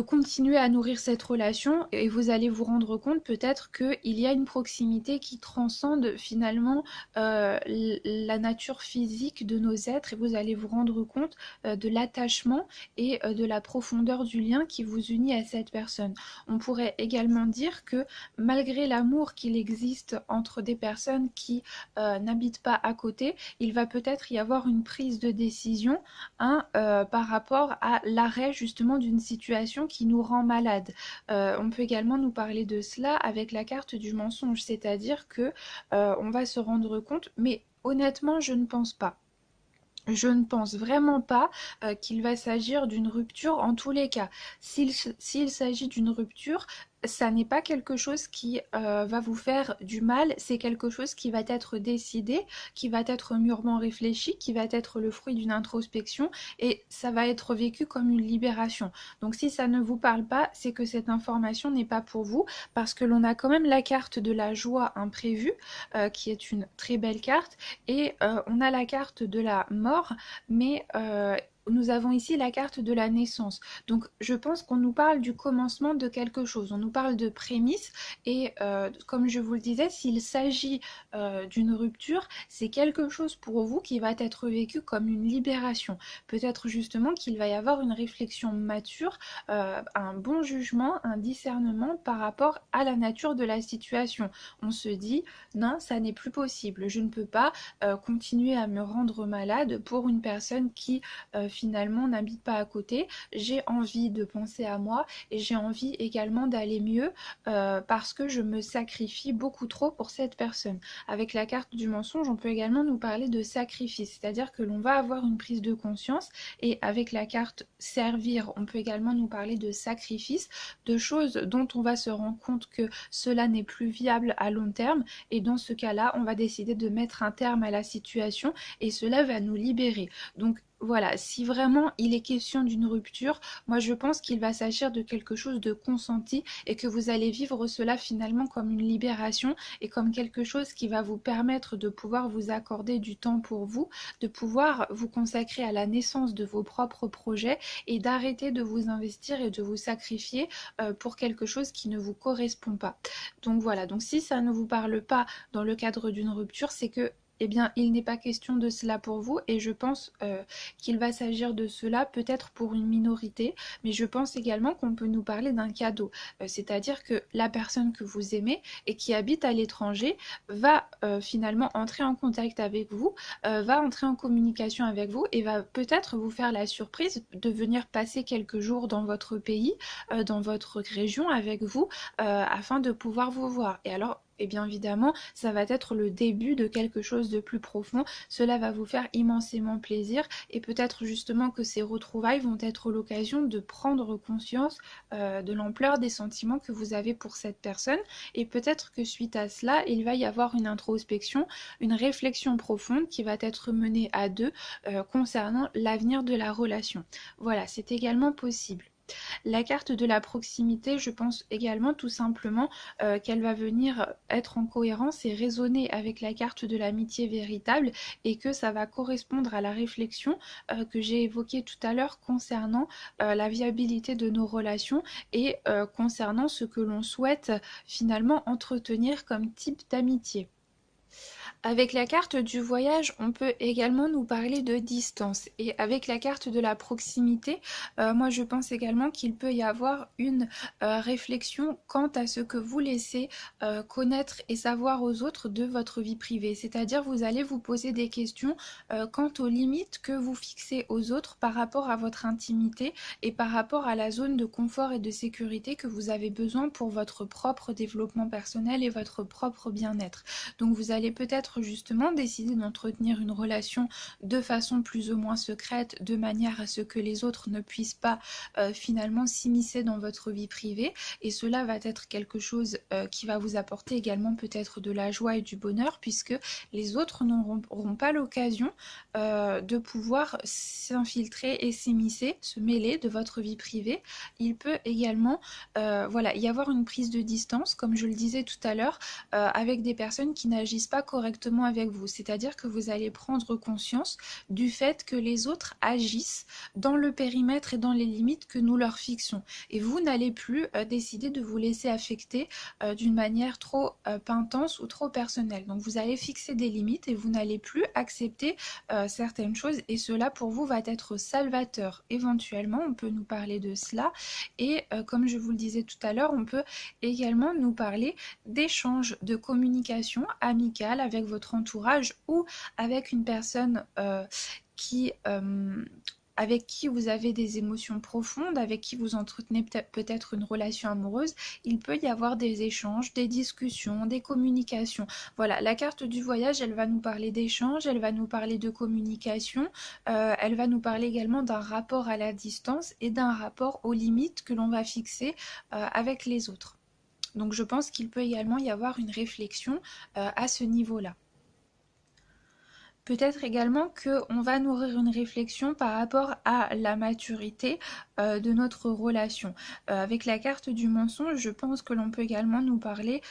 continuer à nourrir cette relation, et vous allez vous rendre compte peut-être qu'il y a une proximité qui transcende finalement la nature physique de nos êtres, et vous allez vous rendre compte de l'attachement et de la profondeur du lien qui vous unit à cette personne. On pourrait également dire que malgré l'amour qu'il existe entre des personnes qui n'habitent pas à côté, il va peut-être y avoir une prise de décision par rapport à l'arrêt justement d'une situation qui nous rend malade. On peut également nous parler de cela avec la carte du mensonge, c'est-à-dire que on va se rendre compte, mais honnêtement je ne pense pas. Je ne pense vraiment pas qu'il va s'agir d'une rupture en tous les cas. S'il s'agit d'une rupture, ça n'est pas quelque chose qui va vous faire du mal, c'est quelque chose qui va être décidé, qui va être mûrement réfléchi, qui va être le fruit d'une introspection, et ça va être vécu comme une libération. Donc si ça ne vous parle pas, c'est que cette information n'est pas pour vous, parce que l'on a quand même la carte de la joie imprévue, qui est une très belle carte, et on a la carte de la mort, mais nous avons ici la carte de la naissance. Donc je pense qu'on nous parle du commencement de quelque chose, on nous parle de prémices, et comme je vous le disais, s'il s'agit d'une rupture, c'est quelque chose pour vous qui va être vécu comme une libération. Peut-être justement qu'il va y avoir une réflexion mature, un bon jugement, un discernement par rapport à la nature de la situation. On se dit, non, ça n'est plus possible, je ne peux pas continuer à me rendre malade pour une personne qui finalement n'habite pas à côté. J'ai envie de penser à moi, et j'ai envie également d'aller mieux parce que je me sacrifie beaucoup trop pour cette personne. Avec la carte du mensonge, on peut également nous parler de sacrifice, c'est-à-dire que l'on va avoir une prise de conscience, et avec la carte servir, on peut également nous parler de sacrifice, de choses dont on va se rendre compte que cela n'est plus viable à long terme, et dans ce cas-là, on va décider de mettre un terme à la situation, et cela va nous libérer. Donc voilà, si vraiment il est question d'une rupture, moi je pense qu'il va s'agir de quelque chose de consenti, et que vous allez vivre cela finalement comme une libération, et comme quelque chose qui va vous permettre de pouvoir vous accorder du temps pour vous, de pouvoir vous consacrer à la naissance de vos propres projets, et d'arrêter de vous investir et de vous sacrifier pour quelque chose qui ne vous correspond pas. Donc voilà, donc si ça ne vous parle pas dans le cadre d'une rupture, c'est que eh bien, il n'est pas question de cela pour vous et je pense qu'il va s'agir de cela peut-être pour une minorité, mais je pense également qu'on peut nous parler d'un cadeau. C'est-à-dire que la personne que vous aimez et qui habite à l'étranger va finalement entrer en contact avec vous, va entrer en communication avec vous et va peut-être vous faire la surprise de venir passer quelques jours dans votre pays, dans votre région avec vous, afin de pouvoir vous voir. Et alors, et bien évidemment, ça va être le début de quelque chose de plus profond. Cela va vous faire immensément plaisir et peut-être justement que ces retrouvailles vont être l'occasion de prendre conscience de l'ampleur des sentiments que vous avez pour cette personne et peut-être que suite à cela, il va y avoir une introspection, une réflexion profonde qui va être menée à deux concernant l'avenir de la relation. Voilà, c'est également possible. La carte de la proximité, je pense également tout simplement qu'elle va venir être en cohérence et résonner avec la carte de l'amitié véritable et que ça va correspondre à la réflexion que j'ai évoquée tout à l'heure concernant la viabilité de nos relations et concernant ce que l'on souhaite finalement entretenir comme type d'amitié. Avec la carte du voyage, on peut également nous parler de distance. Et avec la carte de la proximité, moi je pense également qu'il peut y avoir une réflexion quant à ce que vous laissez connaître et savoir aux autres de votre vie privée. C'est-à-dire vous allez vous poser des questions quant aux limites que vous fixez aux autres par rapport à votre intimité et par rapport à la zone de confort et de sécurité que vous avez besoin pour votre propre développement personnel et votre propre bien-être. Donc vous allez peut-être justement décider d'entretenir une relation de façon plus ou moins secrète, de manière à ce que les autres ne puissent pas finalement s'immiscer dans votre vie privée, et cela va être quelque chose qui va vous apporter également peut-être de la joie et du bonheur, puisque les autres n'auront pas l'occasion de pouvoir s'infiltrer et s'immiscer, se mêler de votre vie privée. Il peut également voilà, y avoir une prise de distance, comme je le disais tout à l'heure, avec des personnes qui n'agissent pas correctement avec vous. C'est-à-dire que vous allez prendre conscience du fait que les autres agissent dans le périmètre et dans les limites que nous leur fixons. Et vous n'allez plus décider de vous laisser affecter d'une manière trop intense ou trop personnelle. Donc vous allez fixer des limites et vous n'allez plus accepter certaines choses et cela pour vous va être salvateur. Éventuellement, on peut nous parler de cela et comme je vous le disais tout à l'heure, on peut également nous parler d'échanges, de communication amicale avec votre entourage ou avec une personne avec qui vous avez des émotions profondes, avec qui vous entretenez peut-être une relation amoureuse. Il peut y avoir des échanges, des discussions, des communications. Voilà, la carte du voyage, elle va nous parler d'échanges, elle va nous parler de communication, elle va nous parler également d'un rapport à la distance et d'un rapport aux limites que l'on va fixer avec les autres. Donc je pense qu'il peut également y avoir une réflexion à ce niveau-là. Peut-être également qu'on va nourrir une réflexion par rapport à la maturité de notre relation. Avec la carte du mensonge, je pense que l'on peut également nous parler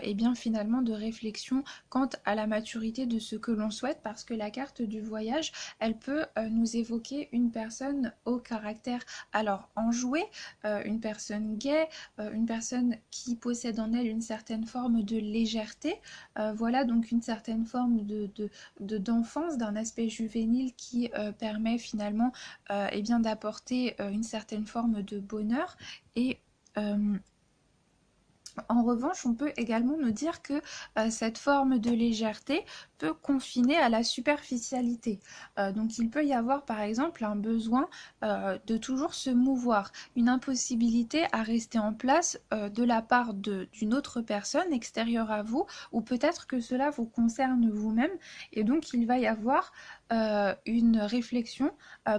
et bien finalement de réflexion quant à la maturité de ce que l'on souhaite, parce que la carte du voyage, elle peut nous évoquer une personne au caractère alors enjoué, une personne gaie, une personne qui possède en elle une certaine forme de légèreté, voilà donc une certaine forme d'enfance, d'un aspect juvénile qui permet finalement eh bien d'apporter une certaine forme de bonheur et en revanche, on peut également nous dire que cette forme de légèreté peut confiner à la superficialité. Donc il peut y avoir par exemple un besoin de toujours se mouvoir, une impossibilité à rester en place de la part d'une autre personne extérieure à vous, ou peut-être que cela vous concerne vous-même, et donc il va y avoir une réflexion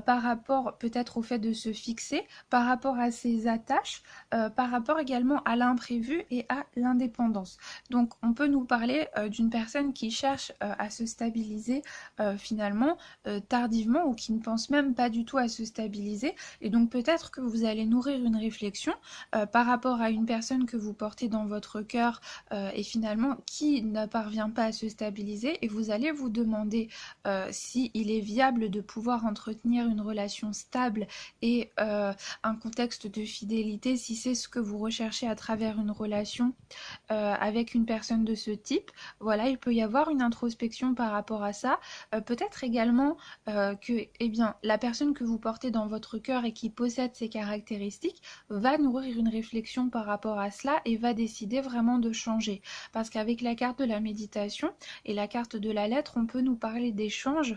par rapport peut-être au fait de se fixer, par rapport à ses attaches, par rapport également à l'imprévu et à l'indépendance. Donc on peut nous parler d'une personne qui cherche à se stabiliser finalement tardivement, ou qui ne pense même pas du tout à se stabiliser, et donc peut-être que vous allez nourrir une réflexion par rapport à une personne que vous portez dans votre cœur et finalement qui ne parvient pas à se stabiliser, et vous allez vous demander si il est viable de pouvoir entretenir une relation stable et un contexte de fidélité, si c'est ce que vous recherchez à travers une relation avec une personne de ce type. Voilà, il peut y avoir une introspection introspection par rapport à ça. Peut-être également que eh bien, la personne que vous portez dans votre cœur et qui possède ces caractéristiques va nourrir une réflexion par rapport à cela et va décider vraiment de changer. Parce qu'avec la carte de la méditation et la carte de la lettre, on peut nous parler d'échanges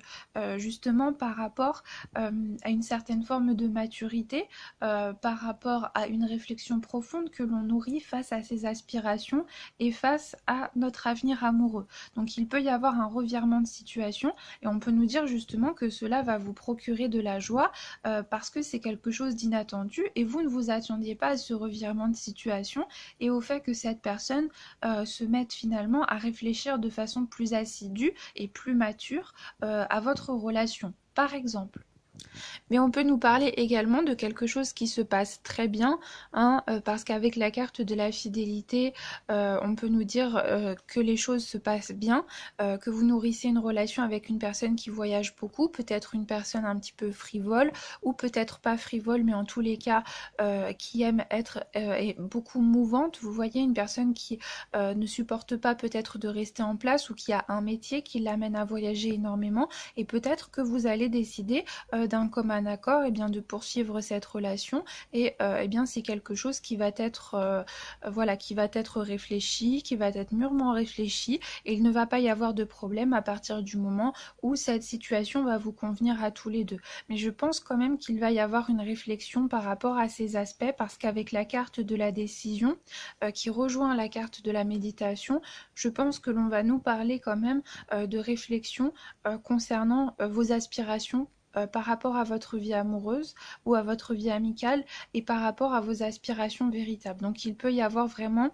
justement par rapport à une certaine forme de maturité, par rapport à une réflexion profonde que l'on nourrit face à ses aspirations et face à notre avenir amoureux. Donc il peut y avoir un revirement de situation et on peut nous dire justement que cela va vous procurer de la joie parce que c'est quelque chose d'inattendu et vous ne vous attendiez pas à ce revirement de situation et au fait que cette personne se mette finalement à réfléchir de façon plus assidue et plus mature à votre relation, par exemple. Mais on peut nous parler également de quelque chose qui se passe très bien, hein, parce qu'avec la carte de la fidélité, on peut nous dire que les choses se passent bien, que vous nourrissez une relation avec une personne qui voyage beaucoup, peut-être une personne un petit peu frivole, ou peut-être pas frivole, mais en tous les cas qui aime être beaucoup mouvante. Vous voyez, une personne qui ne supporte pas peut-être de rester en place ou qui a un métier qui l'amène à voyager énormément, et peut-être que vous allez décider d'un commun accord de poursuivre cette relation et c'est quelque chose qui va être qui va être réfléchi, qui va être mûrement réfléchi et il ne va pas y avoir de problème à partir du moment où cette situation va vous convenir à tous les deux. Mais je pense quand même qu'il va y avoir une réflexion par rapport à ces aspects parce qu'avec la carte de la décision qui rejoint la carte de la méditation, je pense que l'on va nous parler quand même de réflexion concernant vos aspirations par rapport à votre vie amoureuse ou à votre vie amicale et par rapport à vos aspirations véritables. Donc il peut y avoir vraiment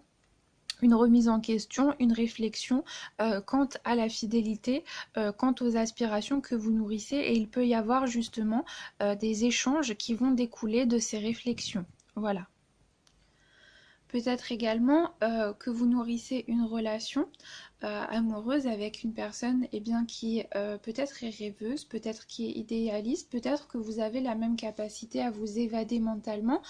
une remise en question, une réflexion quant à la fidélité, quant aux aspirations que vous nourrissez et il peut y avoir justement des échanges qui vont découler de ces réflexions. Voilà. Peut-être également que vous nourrissez une relation amoureuse avec une personne qui peut-être est rêveuse, peut-être qui est idéaliste, peut-être que vous avez la même capacité à vous évader mentalement,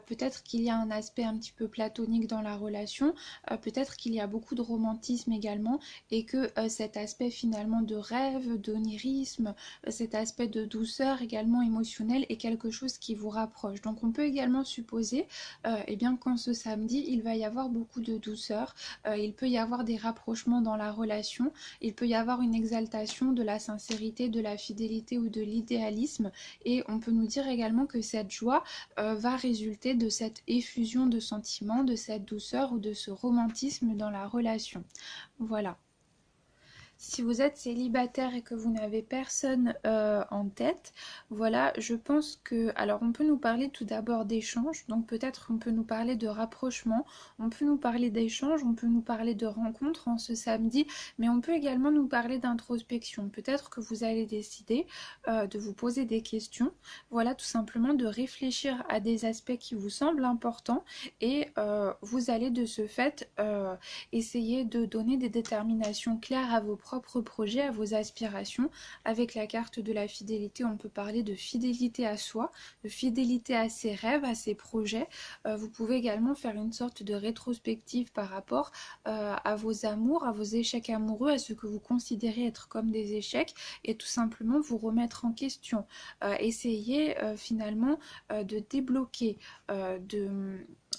peut-être qu'il y a un aspect un petit peu platonique dans la relation, peut-être qu'il y a beaucoup de romantisme également et que cet aspect finalement de rêve, d'onirisme, cet aspect de douceur également émotionnelle est quelque chose qui vous rapproche. Donc on peut également supposer qu'en ce samedi il va y avoir beaucoup de douceur, il peut y avoir des rapprochements dans la relation, il peut y avoir une exaltation de la sincérité, de la fidélité ou de l'idéalisme et on peut nous dire également que cette joie va résulter de cette effusion de sentiments, de cette douceur ou de ce romantisme dans la relation. Voilà. Si vous êtes célibataire et que vous n'avez personne en tête, voilà, je pense que... Alors, on peut nous parler tout d'abord d'échanges, donc peut-être on peut nous parler de rapprochement, on peut nous parler d'échanges, on peut nous parler de rencontres en ce samedi, mais on peut également nous parler d'introspection. Peut-être que vous allez décider de vous poser des questions, voilà, tout simplement de réfléchir à des aspects qui vous semblent importants et vous allez de ce fait essayer de donner des déterminations claires à vos propres projets, à vos aspirations. Avec la carte de la fidélité, on peut parler de fidélité à soi, de fidélité à ses rêves, à ses projets. Vous pouvez également faire une sorte de rétrospective par rapport à vos amours, à vos échecs amoureux, à ce que vous considérez être comme des échecs et tout simplement vous remettre en question. Essayez finalement de débloquer,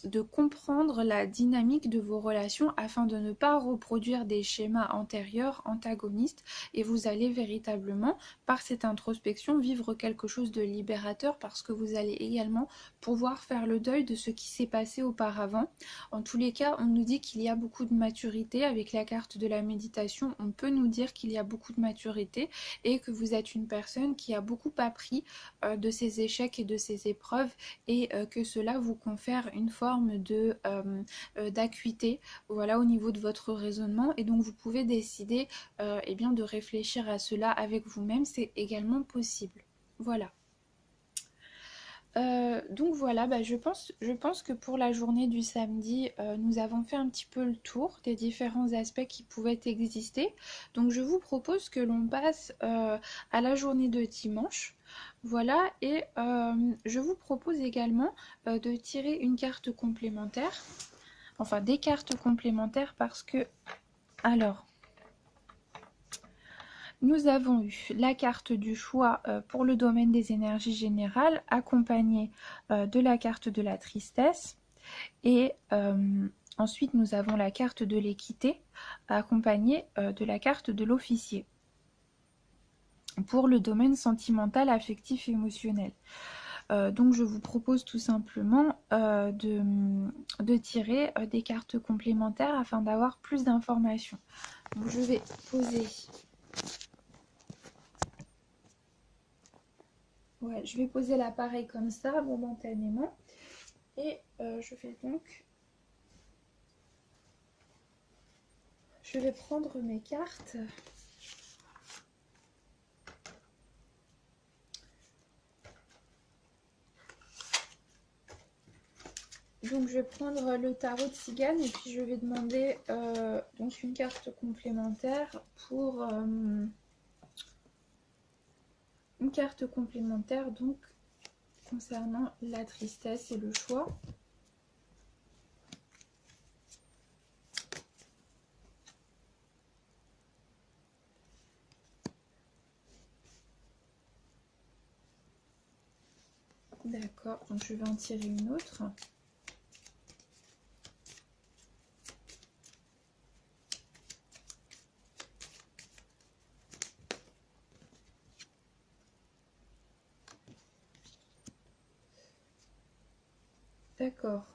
de comprendre la dynamique de vos relations afin de ne pas reproduire des schémas antérieurs, antagonistes, et vous allez véritablement, par cette introspection, vivre quelque chose de libérateur parce que vous allez également pouvoir faire le deuil de ce qui s'est passé auparavant. En tous les cas, on nous dit qu'il y a beaucoup de maturité avec la carte de la méditation, on peut nous dire qu'il y a beaucoup de maturité et que vous êtes une personne qui a beaucoup appris de ses échecs et de ses épreuves et que cela vous confère une forme d'acuité, voilà, au niveau de votre raisonnement et donc vous pouvez décider de réfléchir à cela avec vous-même, c'est également possible. Voilà. Donc voilà, je pense que pour la journée du samedi, nous avons fait un petit peu le tour des différents aspects qui pouvaient exister. Donc je vous propose que l'on passe à la journée de dimanche. Voilà, et je vous propose également de tirer une carte complémentaire, enfin des cartes complémentaires parce que... Alors... Nous avons eu la carte du choix pour le domaine des énergies générales, accompagnée de la carte de la tristesse. Et ensuite, nous avons la carte de l'équité, accompagnée de la carte de l'officier, pour le domaine sentimental, affectif et émotionnel. Donc je vous propose tout simplement de tirer des cartes complémentaires afin d'avoir plus d'informations. Donc je vais poser... Ouais, je vais poser l'appareil comme ça momentanément. Et je vais donc... Je vais prendre mes cartes. Donc je vais prendre le tarot de Cigane et puis je vais demander donc une carte complémentaire pour une carte complémentaire donc concernant la tristesse et le choix. D'accord, donc je vais en tirer une autre. D'accord.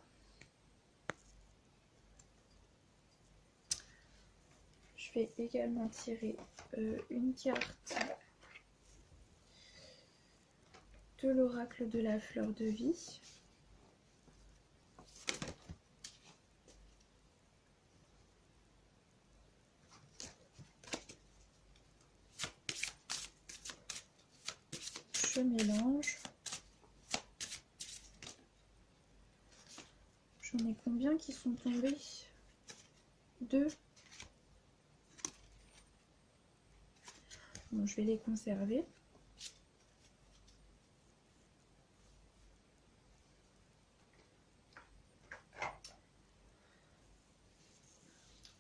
Je vais également tirer une carte de l'oracle de la fleur de vie. Je mélange. J'en ai combien qui sont tombés? 2. Bon, je vais les conserver.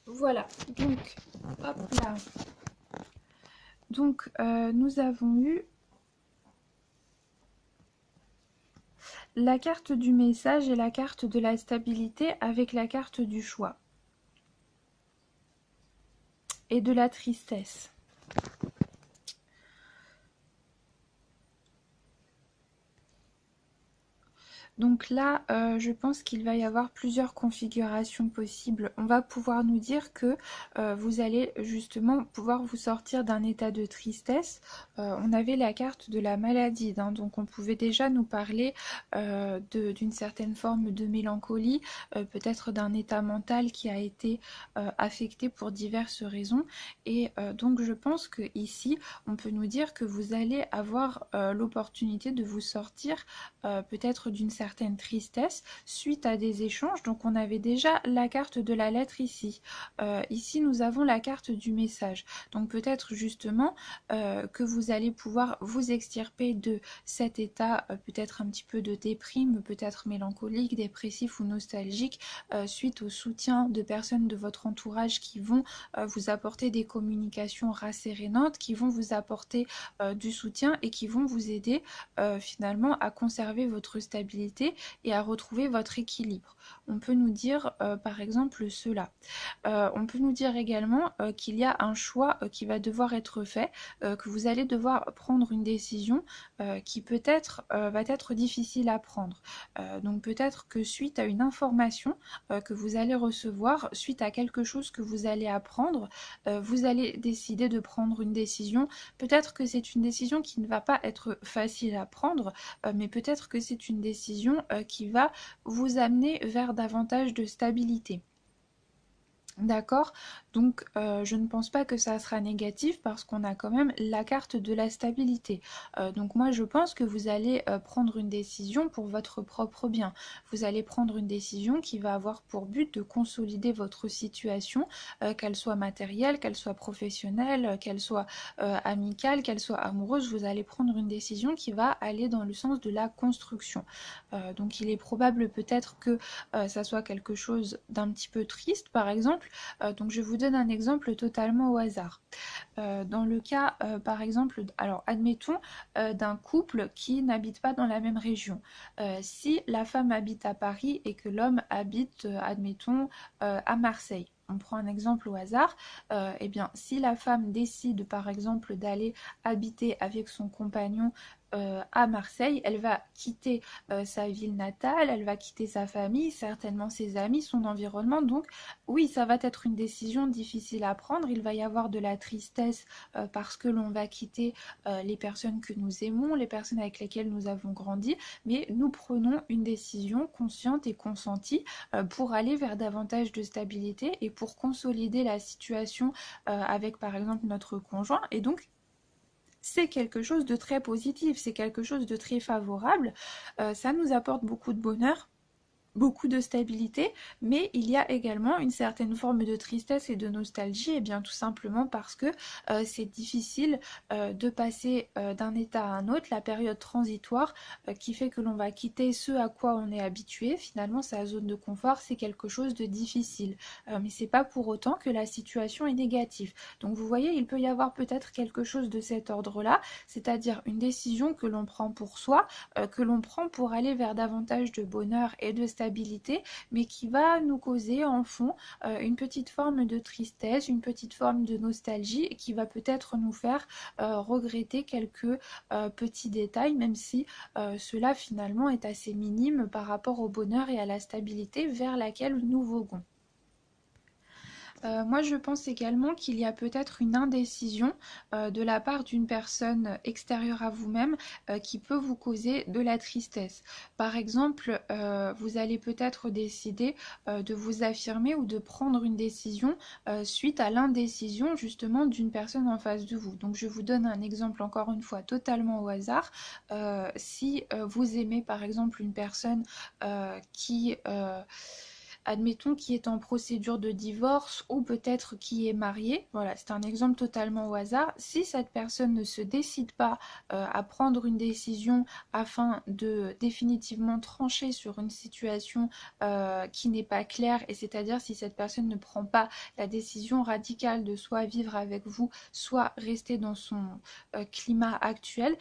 Voilà, donc, hop là. Donc, nous avons eu la carte du message et la carte de la stabilité avec la carte du choix et de la tristesse. Donc là, je pense qu'il va y avoir plusieurs configurations possibles. On va pouvoir nous dire que vous allez justement pouvoir vous sortir d'un état de tristesse. On avait la carte de la maladie, hein, donc on pouvait déjà nous parler d'une certaine forme de mélancolie, peut-être d'un état mental qui a été affecté pour diverses raisons. Et donc je pense que ici, on peut nous dire que vous allez avoir l'opportunité de vous sortir peut-être d'une certaine tristesse suite à des échanges. Donc on avait déjà la carte de la lettre ici. Ici nous avons la carte du message. Donc peut-être justement que vous allez pouvoir vous extirper de cet état peut-être un petit peu de déprime, peut-être mélancolique, dépressif ou nostalgique suite au soutien de personnes de votre entourage qui vont vous apporter des communications rassérénantes, qui vont vous apporter du soutien et qui vont vous aider finalement à conserver votre stabilité et à retrouver votre équilibre. On peut nous dire par exemple cela. On peut nous dire également qu'il y a un choix qui va devoir être fait, que vous allez devoir prendre une décision qui peut-être va être difficile à prendre. Donc peut-être que suite à une information que vous allez recevoir, suite à quelque chose que vous allez apprendre, vous allez décider de prendre une décision. Peut-être que c'est une décision qui ne va pas être facile à prendre, mais peut-être que c'est une décision qui va vous amener vers davantage de stabilité. D'accord, donc je ne pense pas que ça sera négatif parce qu'on a quand même la carte de la stabilité. Donc moi je pense que vous allez prendre une décision pour votre propre bien. Vous allez prendre une décision qui va avoir pour but de consolider votre situation, qu'elle soit matérielle, qu'elle soit professionnelle, qu'elle soit amicale, qu'elle soit amoureuse. Vous allez prendre une décision qui va aller dans le sens de la construction. Donc il est probable peut-être que ça soit quelque chose d'un petit peu triste par exemple. Donc je vais vous donne un exemple totalement au hasard. Dans le cas, par exemple, alors admettons d'un couple qui n'habite pas dans la même région. Si la femme habite à Paris et que l'homme habite, admettons, à Marseille. On prend un exemple au hasard, eh bien, si la femme décide par exemple d'aller habiter avec son compagnon à Marseille, elle va quitter sa ville natale, elle va quitter sa famille, certainement ses amis, son environnement. Donc oui, ça va être une décision difficile à prendre. Il va y avoir de la tristesse parce que l'on va quitter les personnes que nous aimons, les personnes avec lesquelles nous avons grandi, mais nous prenons une décision consciente et consentie pour aller vers davantage de stabilité et pour consolider la situation avec par exemple notre conjoint. Et donc c'est quelque chose de très positif, c'est quelque chose de très favorable, ça nous apporte beaucoup de bonheur, beaucoup de stabilité, mais il y a également une certaine forme de tristesse et de nostalgie, et bien tout simplement parce que c'est difficile de passer d'un état à un autre, la période transitoire qui fait que l'on va quitter ce à quoi on est habitué, finalement sa zone de confort, c'est quelque chose de difficile, mais c'est pas pour autant que la situation est négative. Donc vous voyez, il peut y avoir peut-être quelque chose de cet ordre-là, c'est-à-dire une décision que l'on prend pour soi, que l'on prend pour aller vers davantage de bonheur et de stabilité, mais qui va nous causer en fond une petite forme de tristesse, une petite forme de nostalgie et qui va peut-être nous faire regretter quelques petits détails, même si cela finalement est assez minime par rapport au bonheur et à la stabilité vers laquelle nous voguons. Moi, je pense également qu'il y a peut-être une indécision de la part d'une personne extérieure à vous-même qui peut vous causer de la tristesse. Par exemple, vous allez peut-être décider de vous affirmer ou de prendre une décision suite à l'indécision justement d'une personne en face de vous. Donc, je vous donne un exemple encore une fois totalement au hasard. Si vous aimez par exemple une personne qui admettons qui est en procédure de divorce ou peut-être qui est marié, voilà, c'est un exemple totalement au hasard. Si cette personne ne se décide pas à prendre une décision afin de définitivement trancher sur une situation qui n'est pas claire, et c'est-à-dire si cette personne ne prend pas la décision radicale de soit vivre avec vous, soit rester dans son climat actuel,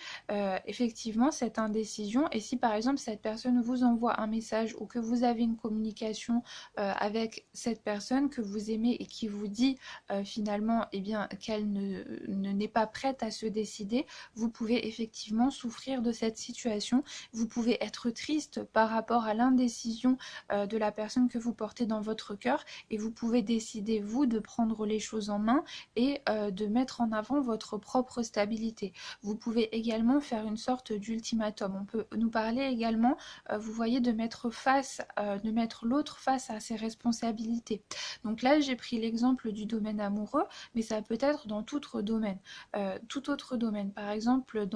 effectivement cette indécision, et si par exemple cette personne vous envoie un message ou que vous avez une communication avec cette personne que vous aimez et qui vous dit finalement eh bien, qu'elle n'est pas prête à se décider, vous pouvez effectivement souffrir de cette situation. Vous pouvez être triste par rapport à l'indécision de la personne que vous portez dans votre cœur et vous pouvez décider vous de prendre les choses en main et de mettre en avant votre propre stabilité. Vous pouvez également faire une sorte d'ultimatum. On peut nous parler également, vous voyez, de mettre l'autre face à ses responsabilités. Donc là, j'ai pris l'exemple du domaine amoureux, mais ça peut être dans tout autre domaine. Par exemple,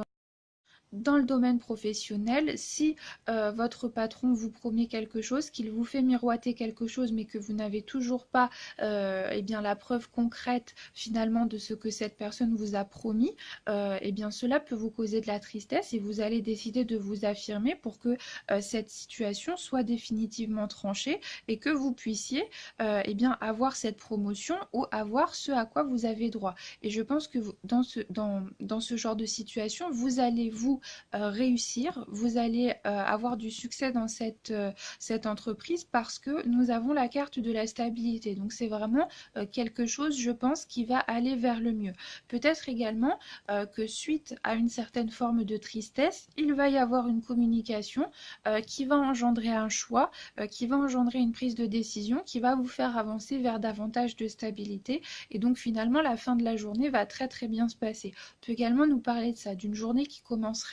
dans le domaine professionnel, si votre patron vous promet quelque chose, qu'il vous fait miroiter quelque chose, mais que vous n'avez toujours pas eh bien, la preuve concrète finalement de ce que cette personne vous a promis, eh bien, cela peut vous causer de la tristesse et vous allez décider de vous affirmer pour que cette situation soit définitivement tranchée et que vous puissiez eh bien, avoir cette promotion ou avoir ce à quoi vous avez droit. Et je pense que dans ce genre de situation, vous allez réussir, vous allez avoir du succès dans cette entreprise parce que nous avons la carte de la stabilité. Donc c'est vraiment quelque chose, je pense, qui va aller vers le mieux. Peut-être également que suite à une certaine forme de tristesse, il va y avoir une communication qui va engendrer un choix, qui va engendrer une prise de décision, qui va vous faire avancer vers davantage de stabilité. Et donc finalement, la fin de la journée va très très bien se passer. On peut également nous parler de ça, d'une journée qui commencerait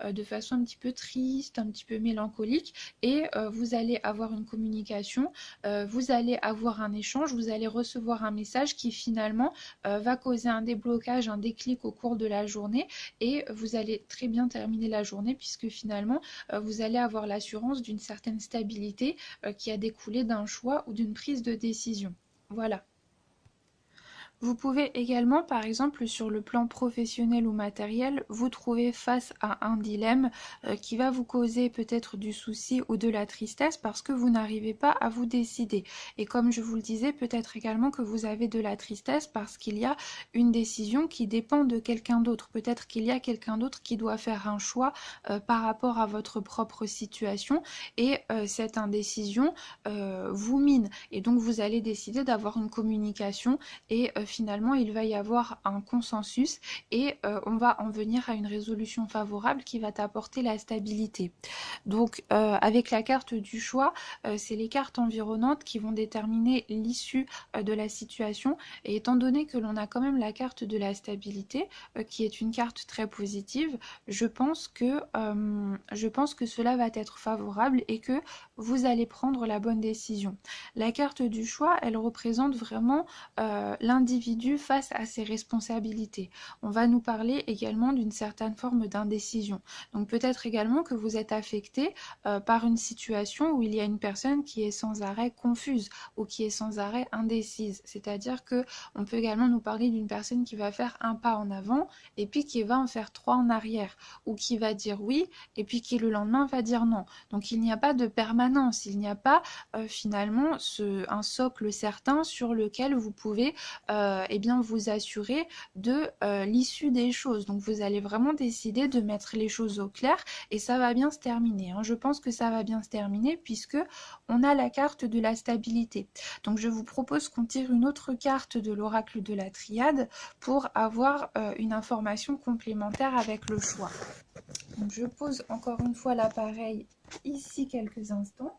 de façon un petit peu triste, un petit peu mélancolique, et vous allez avoir une communication, vous allez avoir un échange, vous allez recevoir un message qui finalement va causer un déblocage, un déclic au cours de la journée, et vous allez très bien terminer la journée puisque finalement vous allez avoir l'assurance d'une certaine stabilité qui a découlé d'un choix ou d'une prise de décision. Voilà. Vous pouvez également, par exemple, sur le plan professionnel ou matériel, vous trouver face à un dilemme qui va vous causer peut-être du souci ou de la tristesse parce que vous n'arrivez pas à vous décider. Et comme je vous le disais, peut-être également que vous avez de la tristesse parce qu'il y a une décision qui dépend de quelqu'un d'autre. Peut-être qu'il y a quelqu'un d'autre qui doit faire un choix par rapport à votre propre situation et cette indécision vous mine. Et donc vous allez décider d'avoir une communication et finalement il va y avoir un consensus et on va en venir à une résolution favorable qui va t'apporter la stabilité. Donc avec la carte du choix, c'est les cartes environnantes qui vont déterminer l'issue de la situation et étant donné que l'on a quand même la carte de la stabilité qui est une carte très positive, je pense que cela va être favorable et que vous allez prendre la bonne décision. La carte du choix, elle représente vraiment l'individu face à ses responsabilités. On va nous parler également d'une certaine forme d'indécision. Donc peut-être également que vous êtes affecté par une situation où il y a une personne qui est sans arrêt confuse ou qui est sans arrêt indécise. C'est-à-dire que on peut également nous parler d'une personne qui va faire un pas en avant et puis qui va en faire 3 en arrière ou qui va dire oui et puis qui le lendemain va dire non. Donc il n'y a pas de permanence, il n'y a pas finalement un socle certain sur lequel vous pouvez eh bien, vous assurer de l'issue des choses. Donc vous allez vraiment décider de mettre les choses au clair et ça va bien se terminer. Hein. Je pense que ça va bien se terminer puisque on a la carte de la stabilité. Donc je vous propose qu'on tire une autre carte de l'oracle de la triade pour avoir une information complémentaire avec le choix. Donc je pose encore une fois l'appareil ici quelques instants.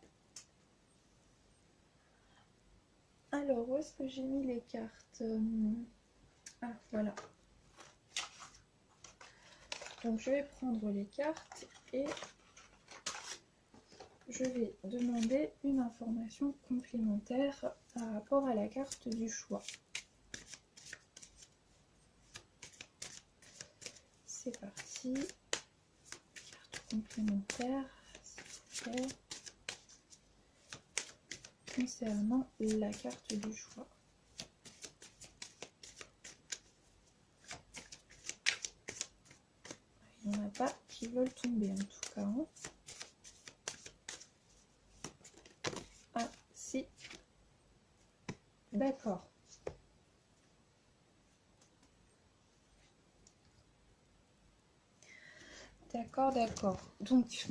Alors, où est-ce que j'ai mis les cartes? Ah, voilà. Donc, je vais prendre les cartes et je vais demander une information complémentaire par rapport à la carte du choix. C'est parti. Carte complémentaire, s'il vous plaît. Concernant la carte du choix. Il n'y en a pas qui veulent tomber en tout cas. Hein. Ah, si. D'accord. D'accord, d'accord. Donc,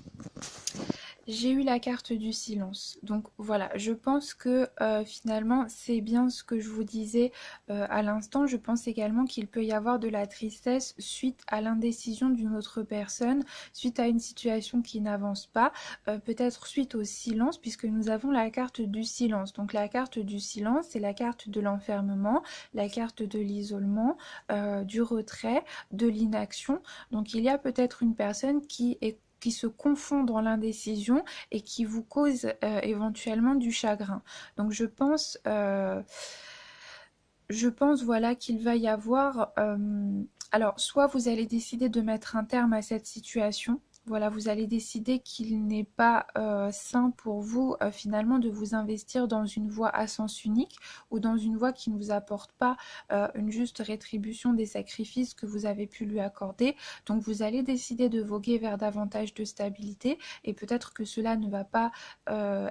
j'ai eu la carte du silence. Donc voilà, je pense que finalement c'est bien ce que je vous disais à l'instant. Je pense également qu'il peut y avoir de la tristesse suite à l'indécision d'une autre personne, suite à une situation qui n'avance pas, peut-être suite au silence puisque nous avons la carte du silence. Donc la carte du silence, c'est la carte de l'enfermement, la carte de l'isolement, du retrait, de l'inaction. Donc il y a peut-être une personne qui se confond dans l'indécision et qui vous cause éventuellement du chagrin. Donc je pense voilà qu'il va y avoir alors soit vous allez décider de mettre un terme à cette situation. Voilà, vous allez décider qu'il n'est pas sain pour vous finalement de vous investir dans une voie à sens unique ou dans une voie qui ne vous apporte pas une juste rétribution des sacrifices que vous avez pu lui accorder. Donc vous allez décider de voguer vers davantage de stabilité et peut-être que cela ne va pas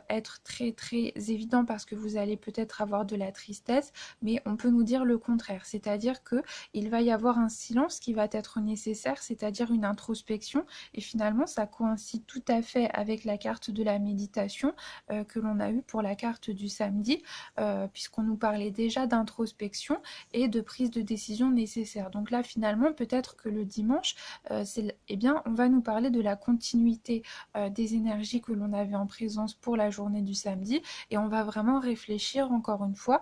être très très évident parce que vous allez peut-être avoir de la tristesse, mais on peut nous dire le contraire, c'est-à-dire que il va y avoir un silence qui va être nécessaire, c'est-à-dire une introspection et finalement ça coïncide tout à fait avec la carte de la méditation que l'on a eue pour la carte du samedi puisqu'on nous parlait déjà d'introspection et de prise de décision nécessaire. Donc là finalement peut-être que le dimanche eh bien on va nous parler de la continuité des énergies que l'on avait en présence pour la journée du samedi et on va vraiment réfléchir encore une fois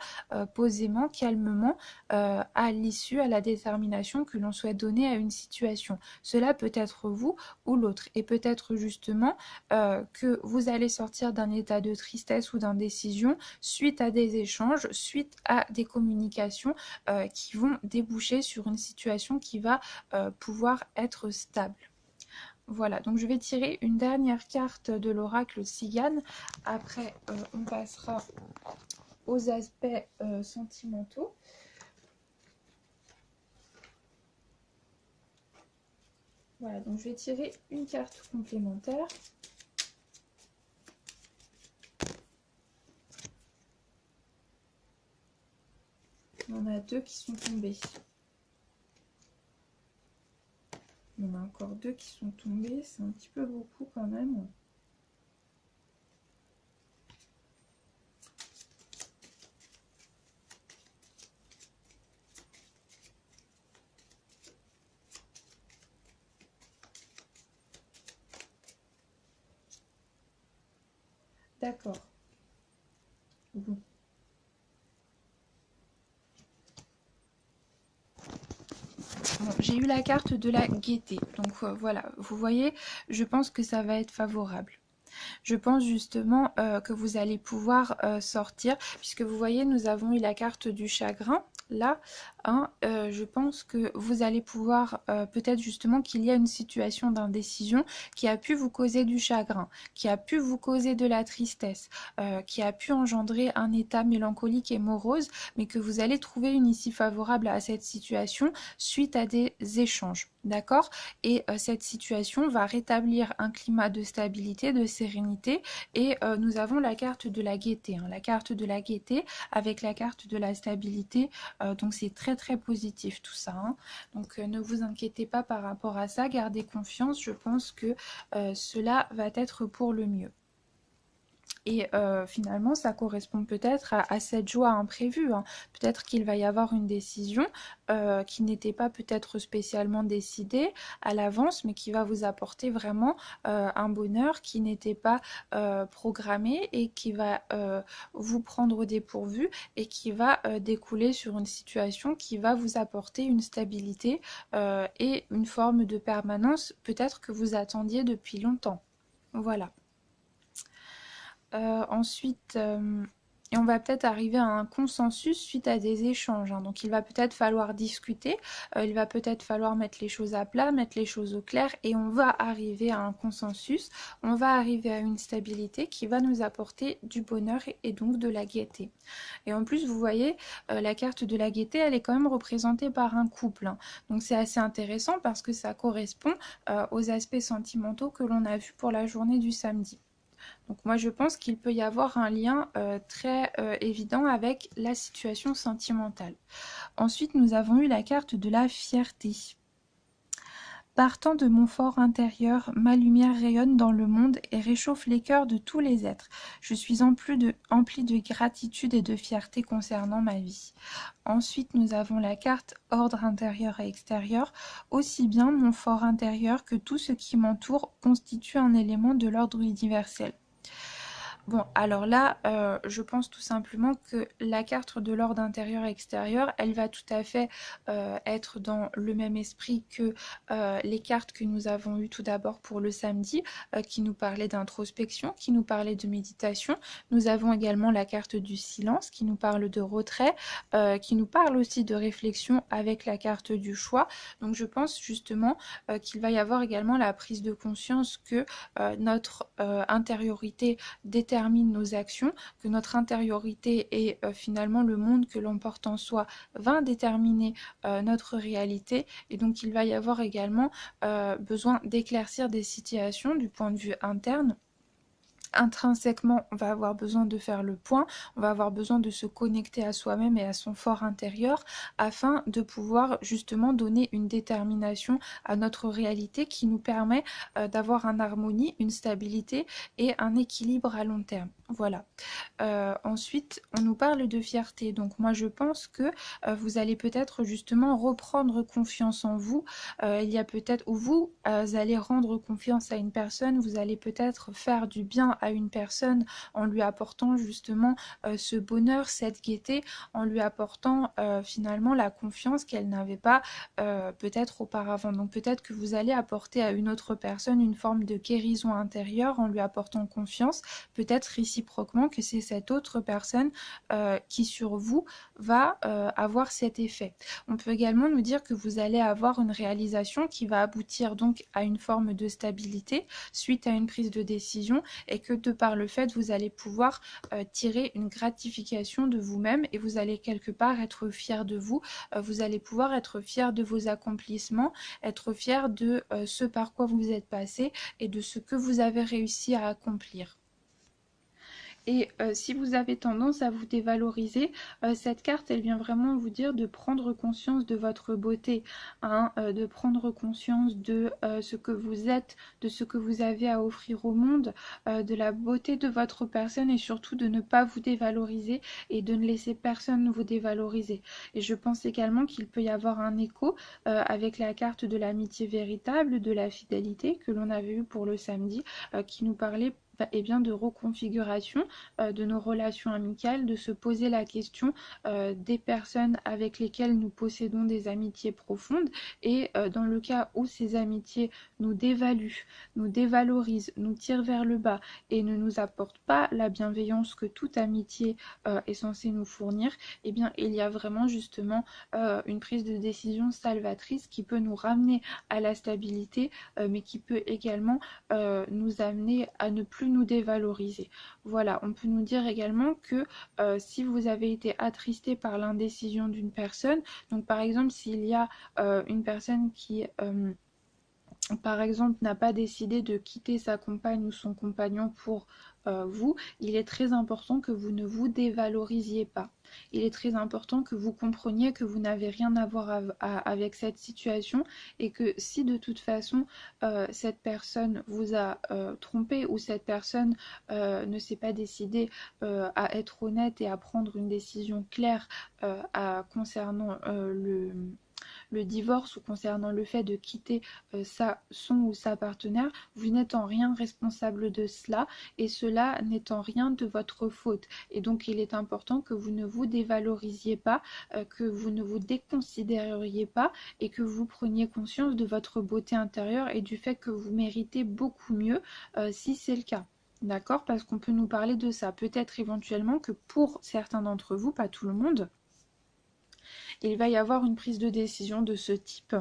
posément, calmement à l'issue, à la détermination que l'on souhaite donner à une situation. Cela peut être vous ou l'autre et peut-être justement que vous allez sortir d'un état de tristesse ou d'indécision suite à des échanges, suite à des communications qui vont déboucher sur une situation qui va pouvoir être stable. Voilà, donc je vais tirer une dernière carte de l'oracle Cigane. Après, on passera aux aspects sentimentaux. Voilà, donc je vais tirer une carte complémentaire. On a 2 qui sont tombés. On a encore 2 qui sont tombés, c'est un petit peu beaucoup quand même. D'accord. Bon. Bon, j'ai eu la carte de la gaieté. Donc voilà, vous voyez, je pense que ça va être favorable. Je pense justement que vous allez pouvoir sortir, puisque vous voyez, nous avons eu la carte du chagrin. Là, hein, je pense que vous allez pouvoir, peut-être justement qu'il y a une situation d'indécision qui a pu vous causer du chagrin, qui a pu vous causer de la tristesse, qui a pu engendrer un état mélancolique et morose, mais que vous allez trouver une issue favorable à cette situation suite à des échanges. D'accord? Et cette situation va rétablir un climat de stabilité, de sérénité. Et nous avons la carte de la gaieté. Hein, la carte de la gaieté avec la carte de la stabilité. Donc c'est très très positif tout ça. Hein. Donc ne vous inquiétez pas par rapport à ça. Gardez confiance. Je pense que cela va être pour le mieux. Et finalement, ça correspond peut-être à cette joie imprévue. Hein. Peut-être qu'il va y avoir une décision qui n'était pas peut-être spécialement décidée à l'avance, mais qui va vous apporter vraiment un bonheur qui n'était pas programmé et qui va vous prendre au dépourvu et qui va découler sur une situation qui va vous apporter une stabilité et une forme de permanence peut-être que vous attendiez depuis longtemps. Voilà. Ensuite, et on va peut-être arriver à un consensus suite à des échanges. Hein. Donc il va peut-être falloir discuter, il va peut-être falloir mettre les choses à plat, mettre les choses au clair, et on va arriver à un consensus, on va arriver à une stabilité qui va nous apporter du bonheur et donc de la gaieté. Et en plus, vous voyez, la carte de la gaieté, elle est quand même représentée par un couple. Hein. Donc c'est assez intéressant parce que ça correspond aux aspects sentimentaux que l'on a vus pour la journée du samedi. Donc moi je pense qu'il peut y avoir un lien très évident avec la situation sentimentale. Ensuite nous avons eu la carte de la fierté. Partant de mon fort intérieur, ma lumière rayonne dans le monde et réchauffe les cœurs de tous les êtres. Je suis emplie de gratitude et de fierté concernant ma vie. Ensuite, nous avons la carte ordre intérieur et extérieur. Aussi bien mon fort intérieur que tout ce qui m'entoure constitue un élément de l'ordre universel. Bon, alors là, je pense tout simplement que la carte de l'ordre intérieur et extérieur, elle va tout à fait être dans le même esprit que les cartes que nous avons eues tout d'abord pour le samedi, qui nous parlaient d'introspection, qui nous parlaient de méditation. Nous avons également la carte du silence, qui nous parle de retrait, qui nous parle aussi de réflexion avec la carte du choix. Donc je pense justement qu'il va y avoir également la prise de conscience que notre intériorité détermine nos actions, que notre intériorité et finalement le monde que l'on porte en soi va déterminer notre réalité, et donc il va y avoir également besoin d'éclaircir des situations du point de vue interne. Intrinsèquement, on va avoir besoin de faire le point, on va avoir besoin de se connecter à soi-même et à son fort intérieur afin de pouvoir justement donner une détermination à notre réalité qui nous permet d'avoir une harmonie, une stabilité et un équilibre à long terme. Voilà. Ensuite, on nous parle de fierté. Donc moi, je pense que vous allez peut-être justement reprendre confiance en vous. Il y a peut-être, ou vous allez rendre confiance à une personne, vous allez peut-être faire du bien à une personne en lui apportant justement ce bonheur, cette gaieté, en lui apportant finalement la confiance qu'elle n'avait pas peut-être auparavant. Donc peut-être que vous allez apporter à une autre personne une forme de guérison intérieure en lui apportant confiance, peut-être réciproquement que c'est cette autre personne qui sur vous va avoir cet effet. On peut également nous dire que vous allez avoir une réalisation qui va aboutir donc à une forme de stabilité suite à une prise de décision, et que que de par le fait, vous allez pouvoir tirer une gratification de vous-même et vous allez quelque part être fier de vous. Vous allez pouvoir être fier de vos accomplissements, être fier de ce par quoi vous êtes passé et de ce que vous avez réussi à accomplir. Et si vous avez tendance à vous dévaloriser, cette carte, elle vient vraiment vous dire de prendre conscience de votre beauté, hein, de prendre conscience de ce que vous êtes, de ce que vous avez à offrir au monde, de la beauté de votre personne et surtout de ne pas vous dévaloriser et de ne laisser personne vous dévaloriser. Et je pense également qu'il peut y avoir un écho avec la carte de l'amitié véritable, de la fidélité que l'on avait eu pour le samedi, qui nous parlait bien de reconfiguration de nos relations amicales, de se poser la question des personnes avec lesquelles nous possédons des amitiés profondes et dans le cas où ces amitiés nous dévaluent, nous dévalorisent, nous tirent vers le bas et ne nous apportent pas la bienveillance que toute amitié est censée nous fournir, eh bien il y a vraiment justement une prise de décision salvatrice qui peut nous ramener à la stabilité mais qui peut également nous amener à ne plus nous dévaloriser. Voilà, on peut nous dire également que si vous avez été attristé par l'indécision d'une personne, donc par exemple s'il y a une personne qui par exemple n'a pas décidé de quitter sa compagne ou son compagnon pour vous, il est très important que vous ne vous dévalorisiez pas. Il est très important que vous compreniez que vous n'avez rien à voir avec cette situation et que si de toute façon cette personne vous a trompé ou cette personne ne s'est pas décidée à être honnête et à prendre une décision claire concernant le divorce ou concernant le fait de quitter son ou sa partenaire, vous n'êtes en rien responsable de cela et cela n'est en rien de votre faute. Et donc il est important que vous ne vous dévalorisiez pas, que vous ne vous déconsidériez pas et que vous preniez conscience de votre beauté intérieure et du fait que vous méritez beaucoup mieux si c'est le cas. D'accord? Parce qu'on peut nous parler de ça. Peut-être éventuellement que pour certains d'entre vous, pas tout le monde, il va y avoir une prise de décision de ce type.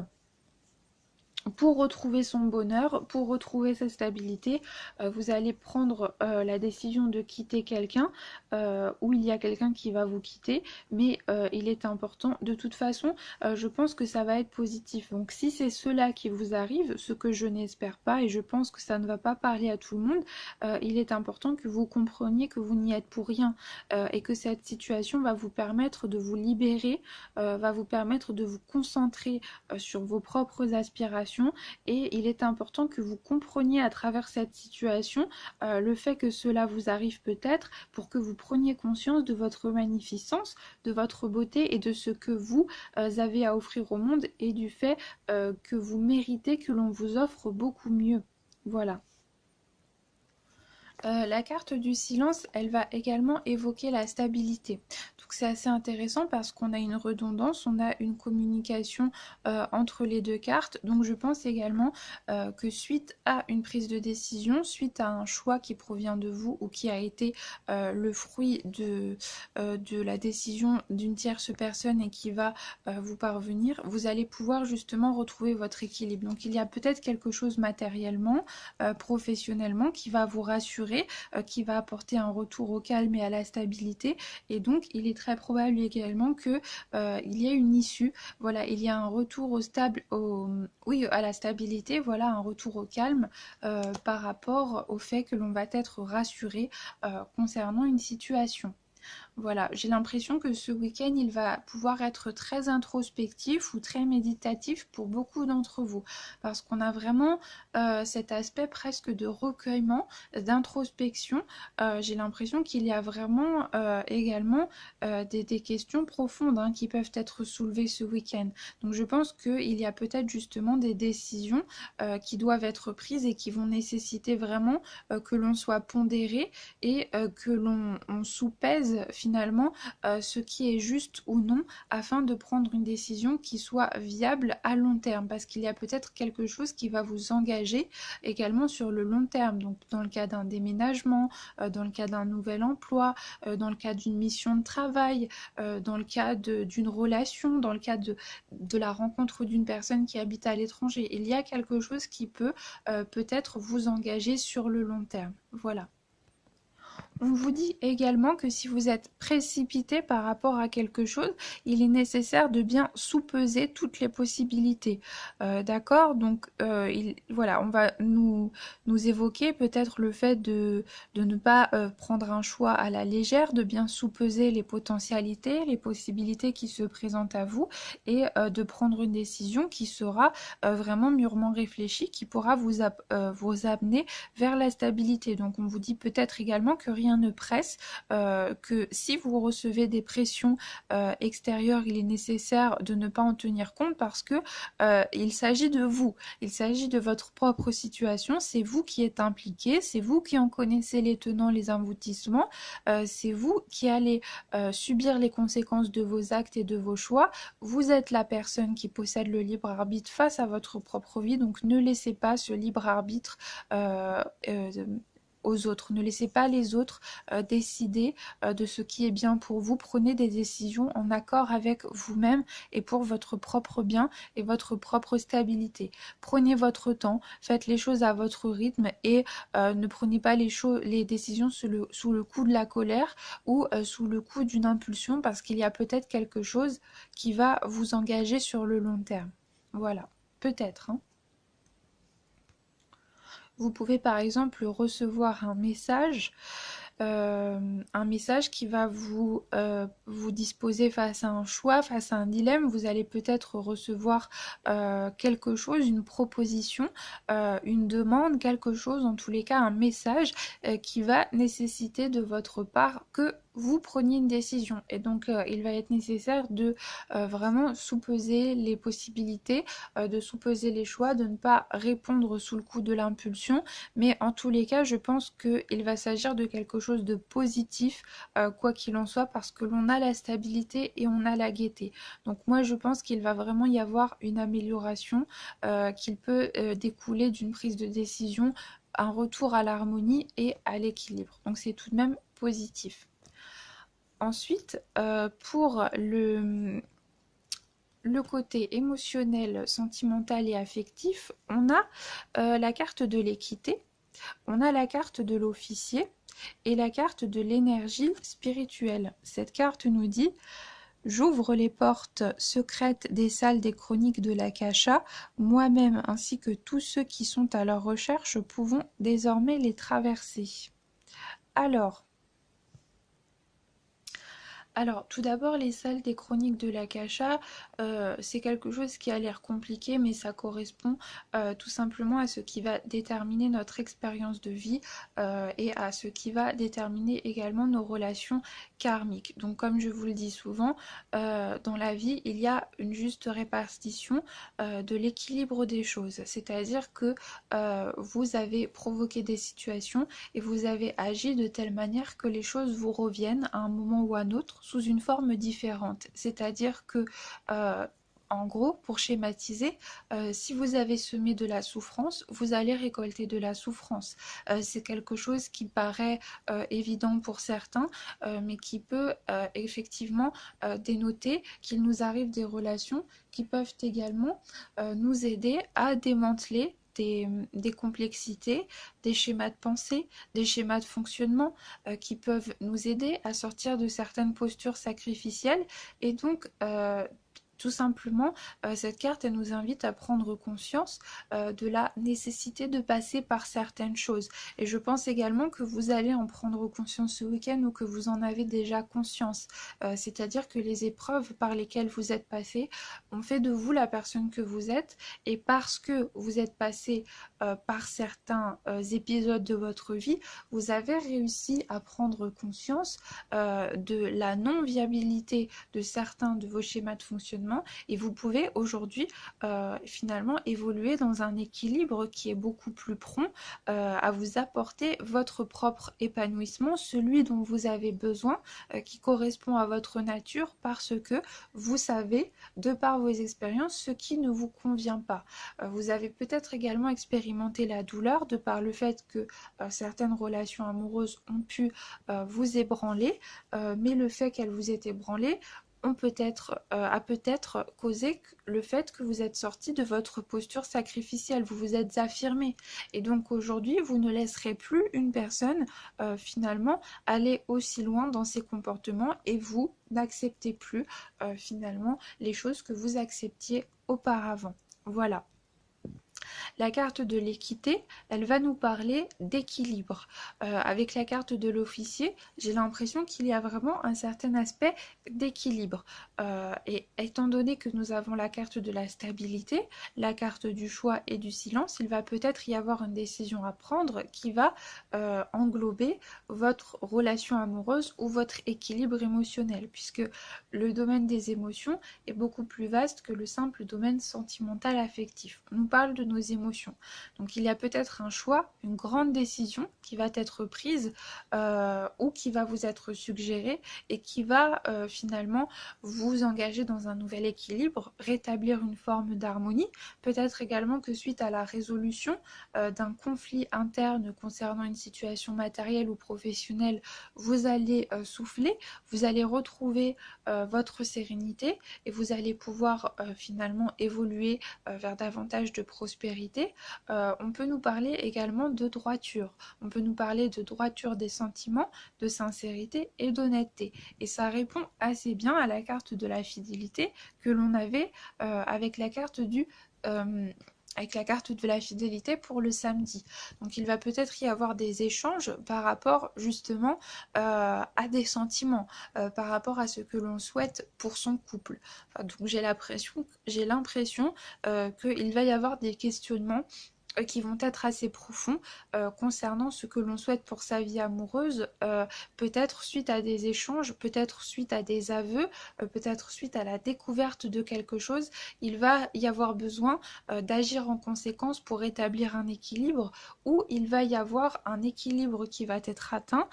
Pour retrouver son bonheur, pour retrouver sa stabilité, vous allez prendre la décision de quitter quelqu'un ou il y a quelqu'un qui va vous quitter, mais il est important, de toute façon, je pense que ça va être positif. Donc si c'est cela qui vous arrive, ce que je n'espère pas et je pense que ça ne va pas parler à tout le monde, il est important que vous compreniez que vous n'y êtes pour rien et que cette situation va vous permettre de vous libérer, va vous permettre de vous concentrer sur vos propres aspirations et il est important que vous compreniez à travers cette situation le fait que cela vous arrive peut-être pour que vous preniez conscience de votre magnificence, de votre beauté et de ce que vous avez à offrir au monde et du fait que vous méritez que l'on vous offre beaucoup mieux. Voilà. La carte du silence, elle va également évoquer la stabilité. Donc c'est assez intéressant parce qu'on a une redondance, on a une communication entre les deux cartes. Donc je pense également que suite à une prise de décision, suite à un choix qui provient de vous ou qui a été le fruit de la décision d'une tierce personne et qui va vous parvenir, vous allez pouvoir justement retrouver votre équilibre. Donc il y a peut-être quelque chose matériellement, professionnellement qui va vous rassurer, qui va apporter un retour au calme et à la stabilité et donc il est très probable également que il y ait une issue, voilà, il y a un retour au stable, à la stabilité, voilà, un retour au calme par rapport au fait que l'on va être rassuré concernant une situation. Voilà, j'ai l'impression que ce week-end, il va pouvoir être très introspectif ou très méditatif pour beaucoup d'entre vous. Parce qu'on a vraiment cet aspect presque de recueillement, d'introspection. J'ai l'impression qu'il y a vraiment également des questions profondes qui peuvent être soulevées ce week-end. Donc je pense qu'il y a peut-être justement des décisions qui doivent être prises et qui vont nécessiter vraiment que l'on soit pondéré et que l'on sous-pèse finalement ce qui est juste ou non afin de prendre une décision qui soit viable à long terme parce qu'il y a peut-être quelque chose qui va vous engager également sur le long terme, donc dans le cas d'un déménagement, dans le cas d'un nouvel emploi, dans le cas d'une mission de travail, dans le cas d'une relation, dans le cas de la rencontre d'une personne qui habite à l'étranger. Il y a quelque chose qui peut peut-être vous engager sur le long terme. Voilà. On vous dit également que si vous êtes précipité par rapport à quelque chose, il est nécessaire de bien sous-peser toutes les possibilités. D'accord? Donc voilà, on va nous évoquer peut-être le fait de ne pas prendre un choix à la légère, de bien sous-peser les potentialités, les possibilités qui se présentent à vous et de prendre une décision qui sera vraiment mûrement réfléchie, qui pourra vous amener vers la stabilité. Donc on vous dit peut-être également que rien ne presse, que si vous recevez des pressions extérieures, il est nécessaire de ne pas en tenir compte parce que il s'agit de vous, il s'agit de votre propre situation, c'est vous qui êtes impliqué, c'est vous qui en connaissez les tenants, les aboutissements, c'est vous qui allez subir les conséquences de vos actes et de vos choix. Vous êtes la personne qui possède le libre arbitre face à votre propre vie, donc ne laissez pas ce libre arbitre aux autres. Ne laissez pas les autres décider de ce qui est bien pour vous. Prenez des décisions en accord avec vous-même et pour votre propre bien et votre propre stabilité. Prenez votre temps, faites les choses à votre rythme et ne prenez pas les décisions sous le coup de la colère ou sous le coup d'une impulsion parce qu'il y a peut-être quelque chose qui va vous engager sur le long terme. Voilà, peut-être, hein. Vous pouvez par exemple recevoir un message qui va vous disposer face à un choix, face à un dilemme. Vous allez peut-être recevoir quelque chose, une proposition, une demande, quelque chose, en tous les cas un message qui va nécessiter de votre part que vous preniez une décision. Et donc il va être nécessaire de vraiment sous-peser les possibilités, de sous-peser les choix, de ne pas répondre sous le coup de l'impulsion. Mais en tous les cas, je pense qu'il va s'agir de quelque chose de positif, quoi qu'il en soit, parce que l'on a la stabilité et on a la gaieté. Donc moi, je pense qu'il va vraiment y avoir une amélioration, qu'il peut découler d'une prise de décision, un retour à l'harmonie et à l'équilibre. Donc c'est tout de même positif. Ensuite, pour le côté émotionnel, sentimental et affectif, on a la carte de l'équité, on a la carte de l'officier et la carte de l'énergie spirituelle. Cette carte nous dit: j'ouvre les portes secrètes des salles des chroniques de l'Akasha, moi-même ainsi que tous ceux qui sont à leur recherche pouvons désormais les traverser. Alors, tout d'abord, les salles des chroniques de l'Akasha, c'est quelque chose qui a l'air compliqué, mais ça correspond tout simplement à ce qui va déterminer notre expérience de vie et à ce qui va déterminer également nos relations karmiques. Donc, comme je vous le dis souvent, dans la vie, il y a une juste répartition de l'équilibre des choses. C'est-à-dire que vous avez provoqué des situations et vous avez agi de telle manière que les choses vous reviennent à un moment ou à un autre sous une forme différente. C'est-à-dire que en gros, pour schématiser, si vous avez semé de la souffrance, vous allez récolter de la souffrance. C'est quelque chose qui paraît évident pour certains, mais qui peut effectivement dénoter qu'il nous arrive des relations qui peuvent également nous aider à démanteler des complexités, des schémas de pensée, des schémas de fonctionnement qui peuvent nous aider à sortir de certaines postures sacrificielles et donc tout simplement, cette carte elle nous invite à prendre conscience de la nécessité de passer par certaines choses. Et je pense également que vous allez en prendre conscience ce week-end ou que vous en avez déjà conscience. C'est-à-dire que les épreuves par lesquelles vous êtes passé ont fait de vous la personne que vous êtes. Et parce que vous êtes passé par certains épisodes de votre vie, vous avez réussi à prendre conscience de la non-viabilité de certains de vos schémas de fonctionnement et vous pouvez aujourd'hui finalement évoluer dans un équilibre qui est beaucoup plus prompt à vous apporter votre propre épanouissement, celui dont vous avez besoin, qui correspond à votre nature parce que vous savez, de par vos expériences, ce qui ne vous convient pas. Vous avez peut-être également expérimenté la douleur de par le fait que certaines relations amoureuses ont pu vous ébranler, mais le fait qu'elles vous aient ébranlé a peut-être causé le fait que vous êtes sorti de votre posture sacrificielle, vous vous êtes affirmé. Et donc aujourd'hui, vous ne laisserez plus une personne finalement aller aussi loin dans ses comportements et vous n'acceptez plus finalement les choses que vous acceptiez auparavant. Voilà. La carte de l'équité, elle va nous parler d'équilibre. Avec la carte de l'officier, j'ai l'impression qu'il y a vraiment un certain aspect d'équilibre. Et étant donné que nous avons la carte de la stabilité, la carte du choix et du silence, il va peut-être y avoir une décision à prendre qui va englober votre relation amoureuse ou votre équilibre émotionnel, puisque le domaine des émotions est beaucoup plus vaste que le simple domaine sentimental affectif. On nous parle de nos émotions. Donc il y a peut-être un choix, une grande décision qui va être prise ou qui va vous être suggérée et qui va finalement vous engager dans un nouvel équilibre, rétablir une forme d'harmonie. Peut-être également que suite à la résolution d'un conflit interne concernant une situation matérielle ou professionnelle, vous allez souffler, vous allez retrouver votre sérénité et vous allez pouvoir finalement évoluer vers davantage de prospérité. On peut nous parler également de droiture. On peut nous parler de droiture des sentiments, de sincérité et d'honnêteté. Et ça répond assez bien à la carte de la fidélité que l'on avait avec la carte de la fidélité pour le samedi. Donc il va peut-être y avoir des échanges par rapport justement à des sentiments, par rapport à ce que l'on souhaite pour son couple. Donc j'ai l'impression qu'il va y avoir des questionnements qui vont être assez profonds concernant ce que l'on souhaite pour sa vie amoureuse, peut-être suite à des échanges, peut-être suite à des aveux, peut-être suite à la découverte de quelque chose. Il va y avoir besoin d'agir en conséquence pour établir un équilibre, ou il va y avoir un équilibre qui va être atteint,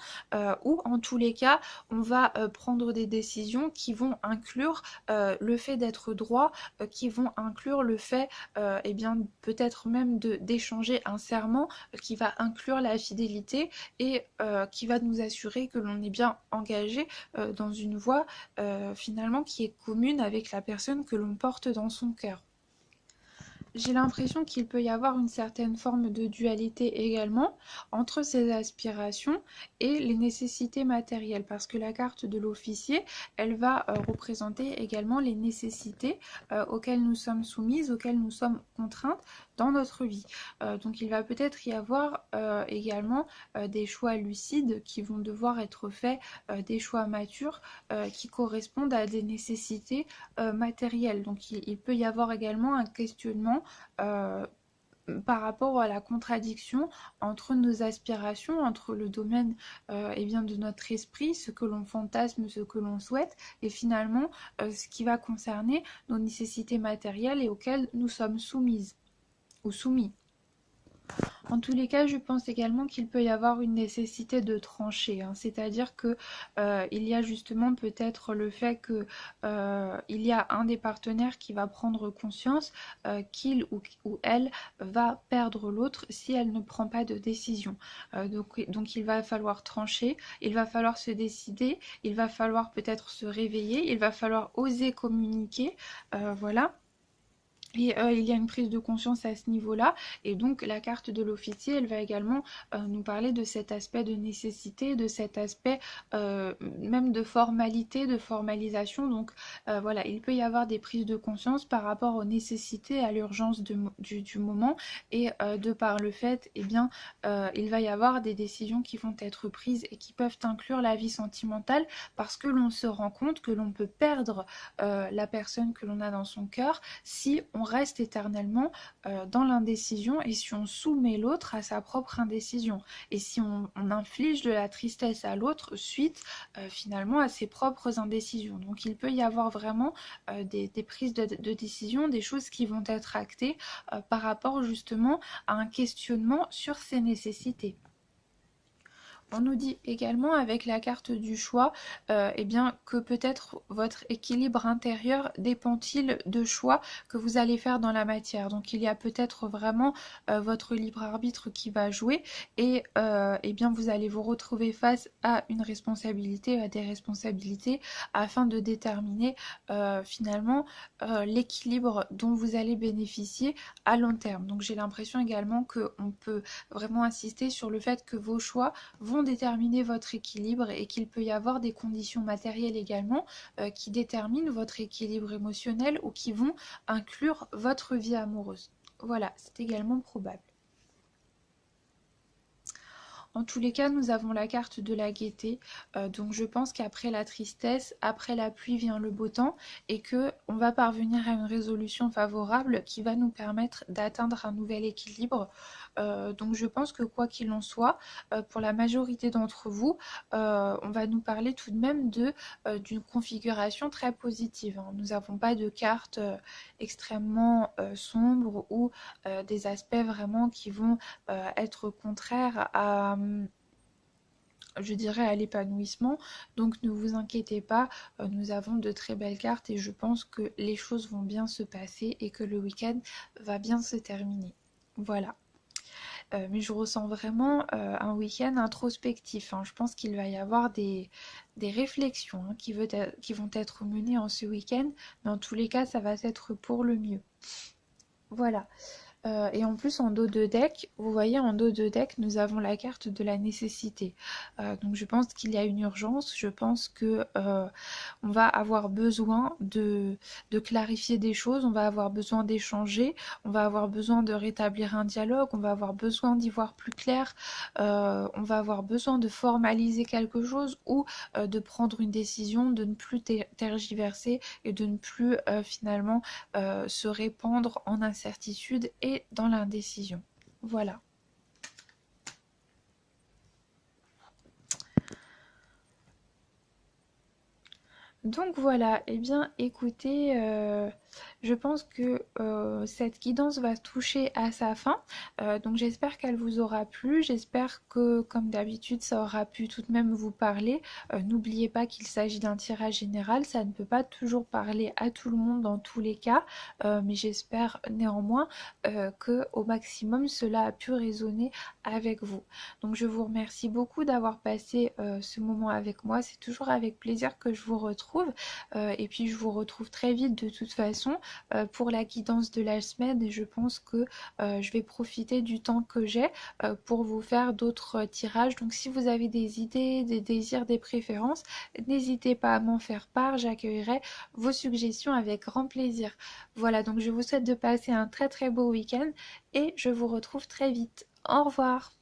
ou en tous les cas, on va prendre des décisions qui vont inclure le fait d'être droit, qui vont inclure le fait, eh bien, peut-être même d'échanger un serment qui va inclure la fidélité et qui va nous assurer que l'on est bien engagé dans une voie finalement qui est commune avec la personne que l'on porte dans son cœur. J'ai l'impression qu'il peut y avoir une certaine forme de dualité également entre ces aspirations et les nécessités matérielles, parce que la carte de l'officier, elle va représenter également les nécessités auxquelles nous sommes soumises, auxquelles nous sommes contraintes dans notre vie. Donc il va peut-être y avoir également des choix lucides qui vont devoir être faits, des choix matures qui correspondent à des nécessités matérielles. Donc il peut y avoir également un questionnement par rapport à la contradiction entre nos aspirations, entre le domaine eh bien, de notre esprit, ce que l'on fantasme, ce que l'on souhaite, et finalement ce qui va concerner nos nécessités matérielles et auxquelles nous sommes soumises ou soumis. En tous les cas, je pense également qu'il peut y avoir une nécessité de trancher, hein. C'est-à-dire que il y a justement peut-être le fait que il y a un des partenaires qui va prendre conscience qu'il ou elle va perdre l'autre si elle ne prend pas de décision. Donc il va falloir trancher, il va falloir se décider, il va falloir peut-être se réveiller, il va falloir oser communiquer, voilà. Et il y a une prise de conscience à ce niveau-là. Et donc la carte de l'officier, elle va également nous parler de cet aspect de nécessité, de cet aspect même de formalité, de formalisation. Donc voilà, il peut y avoir des prises de conscience par rapport aux nécessités, à l'urgence du moment. Et de par le fait, eh bien, il va y avoir des décisions qui vont être prises et qui peuvent inclure la vie sentimentale, parce que l'on se rend compte que l'on peut perdre la personne que l'on a dans son cœur si on reste éternellement dans l'indécision et si on soumet l'autre à sa propre indécision et si on inflige de la tristesse à l'autre suite finalement à ses propres indécisions. Donc il peut y avoir vraiment des prises de décision, des choses qui vont être actées par rapport justement à un questionnement sur ses nécessités. On nous dit également avec la carte du choix, eh bien que peut-être votre équilibre intérieur dépend-il de choix que vous allez faire dans la matière. Donc il y a peut-être vraiment votre libre arbitre qui va jouer et eh bien vous allez vous retrouver face à une responsabilité, à des responsabilités afin de déterminer finalement l'équilibre dont vous allez bénéficier à long terme. Donc j'ai l'impression également qu'on peut vraiment insister sur le fait que vos choix vont déterminer votre équilibre et qu'il peut y avoir des conditions matérielles également qui déterminent votre équilibre émotionnel ou qui vont inclure votre vie amoureuse. Voilà, c'est également probable. En tous les cas, nous avons la carte de la gaieté, donc je pense qu'après la tristesse, après la pluie vient le beau temps et que on va parvenir à une résolution favorable qui va nous permettre d'atteindre un nouvel équilibre. Donc je pense que quoi qu'il en soit, pour la majorité d'entre vous, on va nous parler tout de même d'une configuration très positive, hein. Nous n'avons pas de carte extrêmement sombre ou des aspects vraiment qui vont être contraires à je dirais à l'épanouissement. Donc ne vous inquiétez pas, nous avons de très belles cartes et je pense que les choses vont bien se passer et que le week-end va bien se terminer. Voilà. Mais je ressens vraiment un week-end introspectif, hein. Je pense qu'il va y avoir des réflexions, hein, qui vont être menées en ce week-end, mais en tous les cas, ça va être pour le mieux. Voilà. Et en plus en dos de deck, vous voyez en dos de deck nous avons la carte de la nécessité. Donc je pense qu'il y a une urgence, je pense que on va avoir besoin de clarifier des choses, on va avoir besoin d'échanger, on va avoir besoin de rétablir un dialogue, on va avoir besoin d'y voir plus clair, on va avoir besoin de formaliser quelque chose ou de prendre une décision, de ne plus tergiverser et de ne plus finalement se répandre en incertitude et dans l'indécision. Voilà. Donc voilà, eh bien écoutez, je pense que cette guidance va toucher à sa fin. Donc j'espère qu'elle vous aura plu, j'espère que comme d'habitude ça aura pu tout de même vous parler. N'oubliez pas qu'il s'agit d'un tirage général, ça ne peut pas toujours parler à tout le monde dans tous les cas, mais j'espère néanmoins que au maximum cela a pu résonner avec vous. Donc je vous remercie beaucoup d'avoir passé ce moment avec moi, c'est toujours avec plaisir que je vous retrouve. Et puis je vous retrouve très vite de toute façon pour la guidance de la semaine et je pense que je vais profiter du temps que j'ai pour vous faire d'autres tirages. Donc si vous avez des idées, des désirs, des préférences, n'hésitez pas à m'en faire part, j'accueillerai vos suggestions avec grand plaisir. Voilà, donc je vous souhaite de passer un très très beau week-end et je vous retrouve très vite. Au revoir.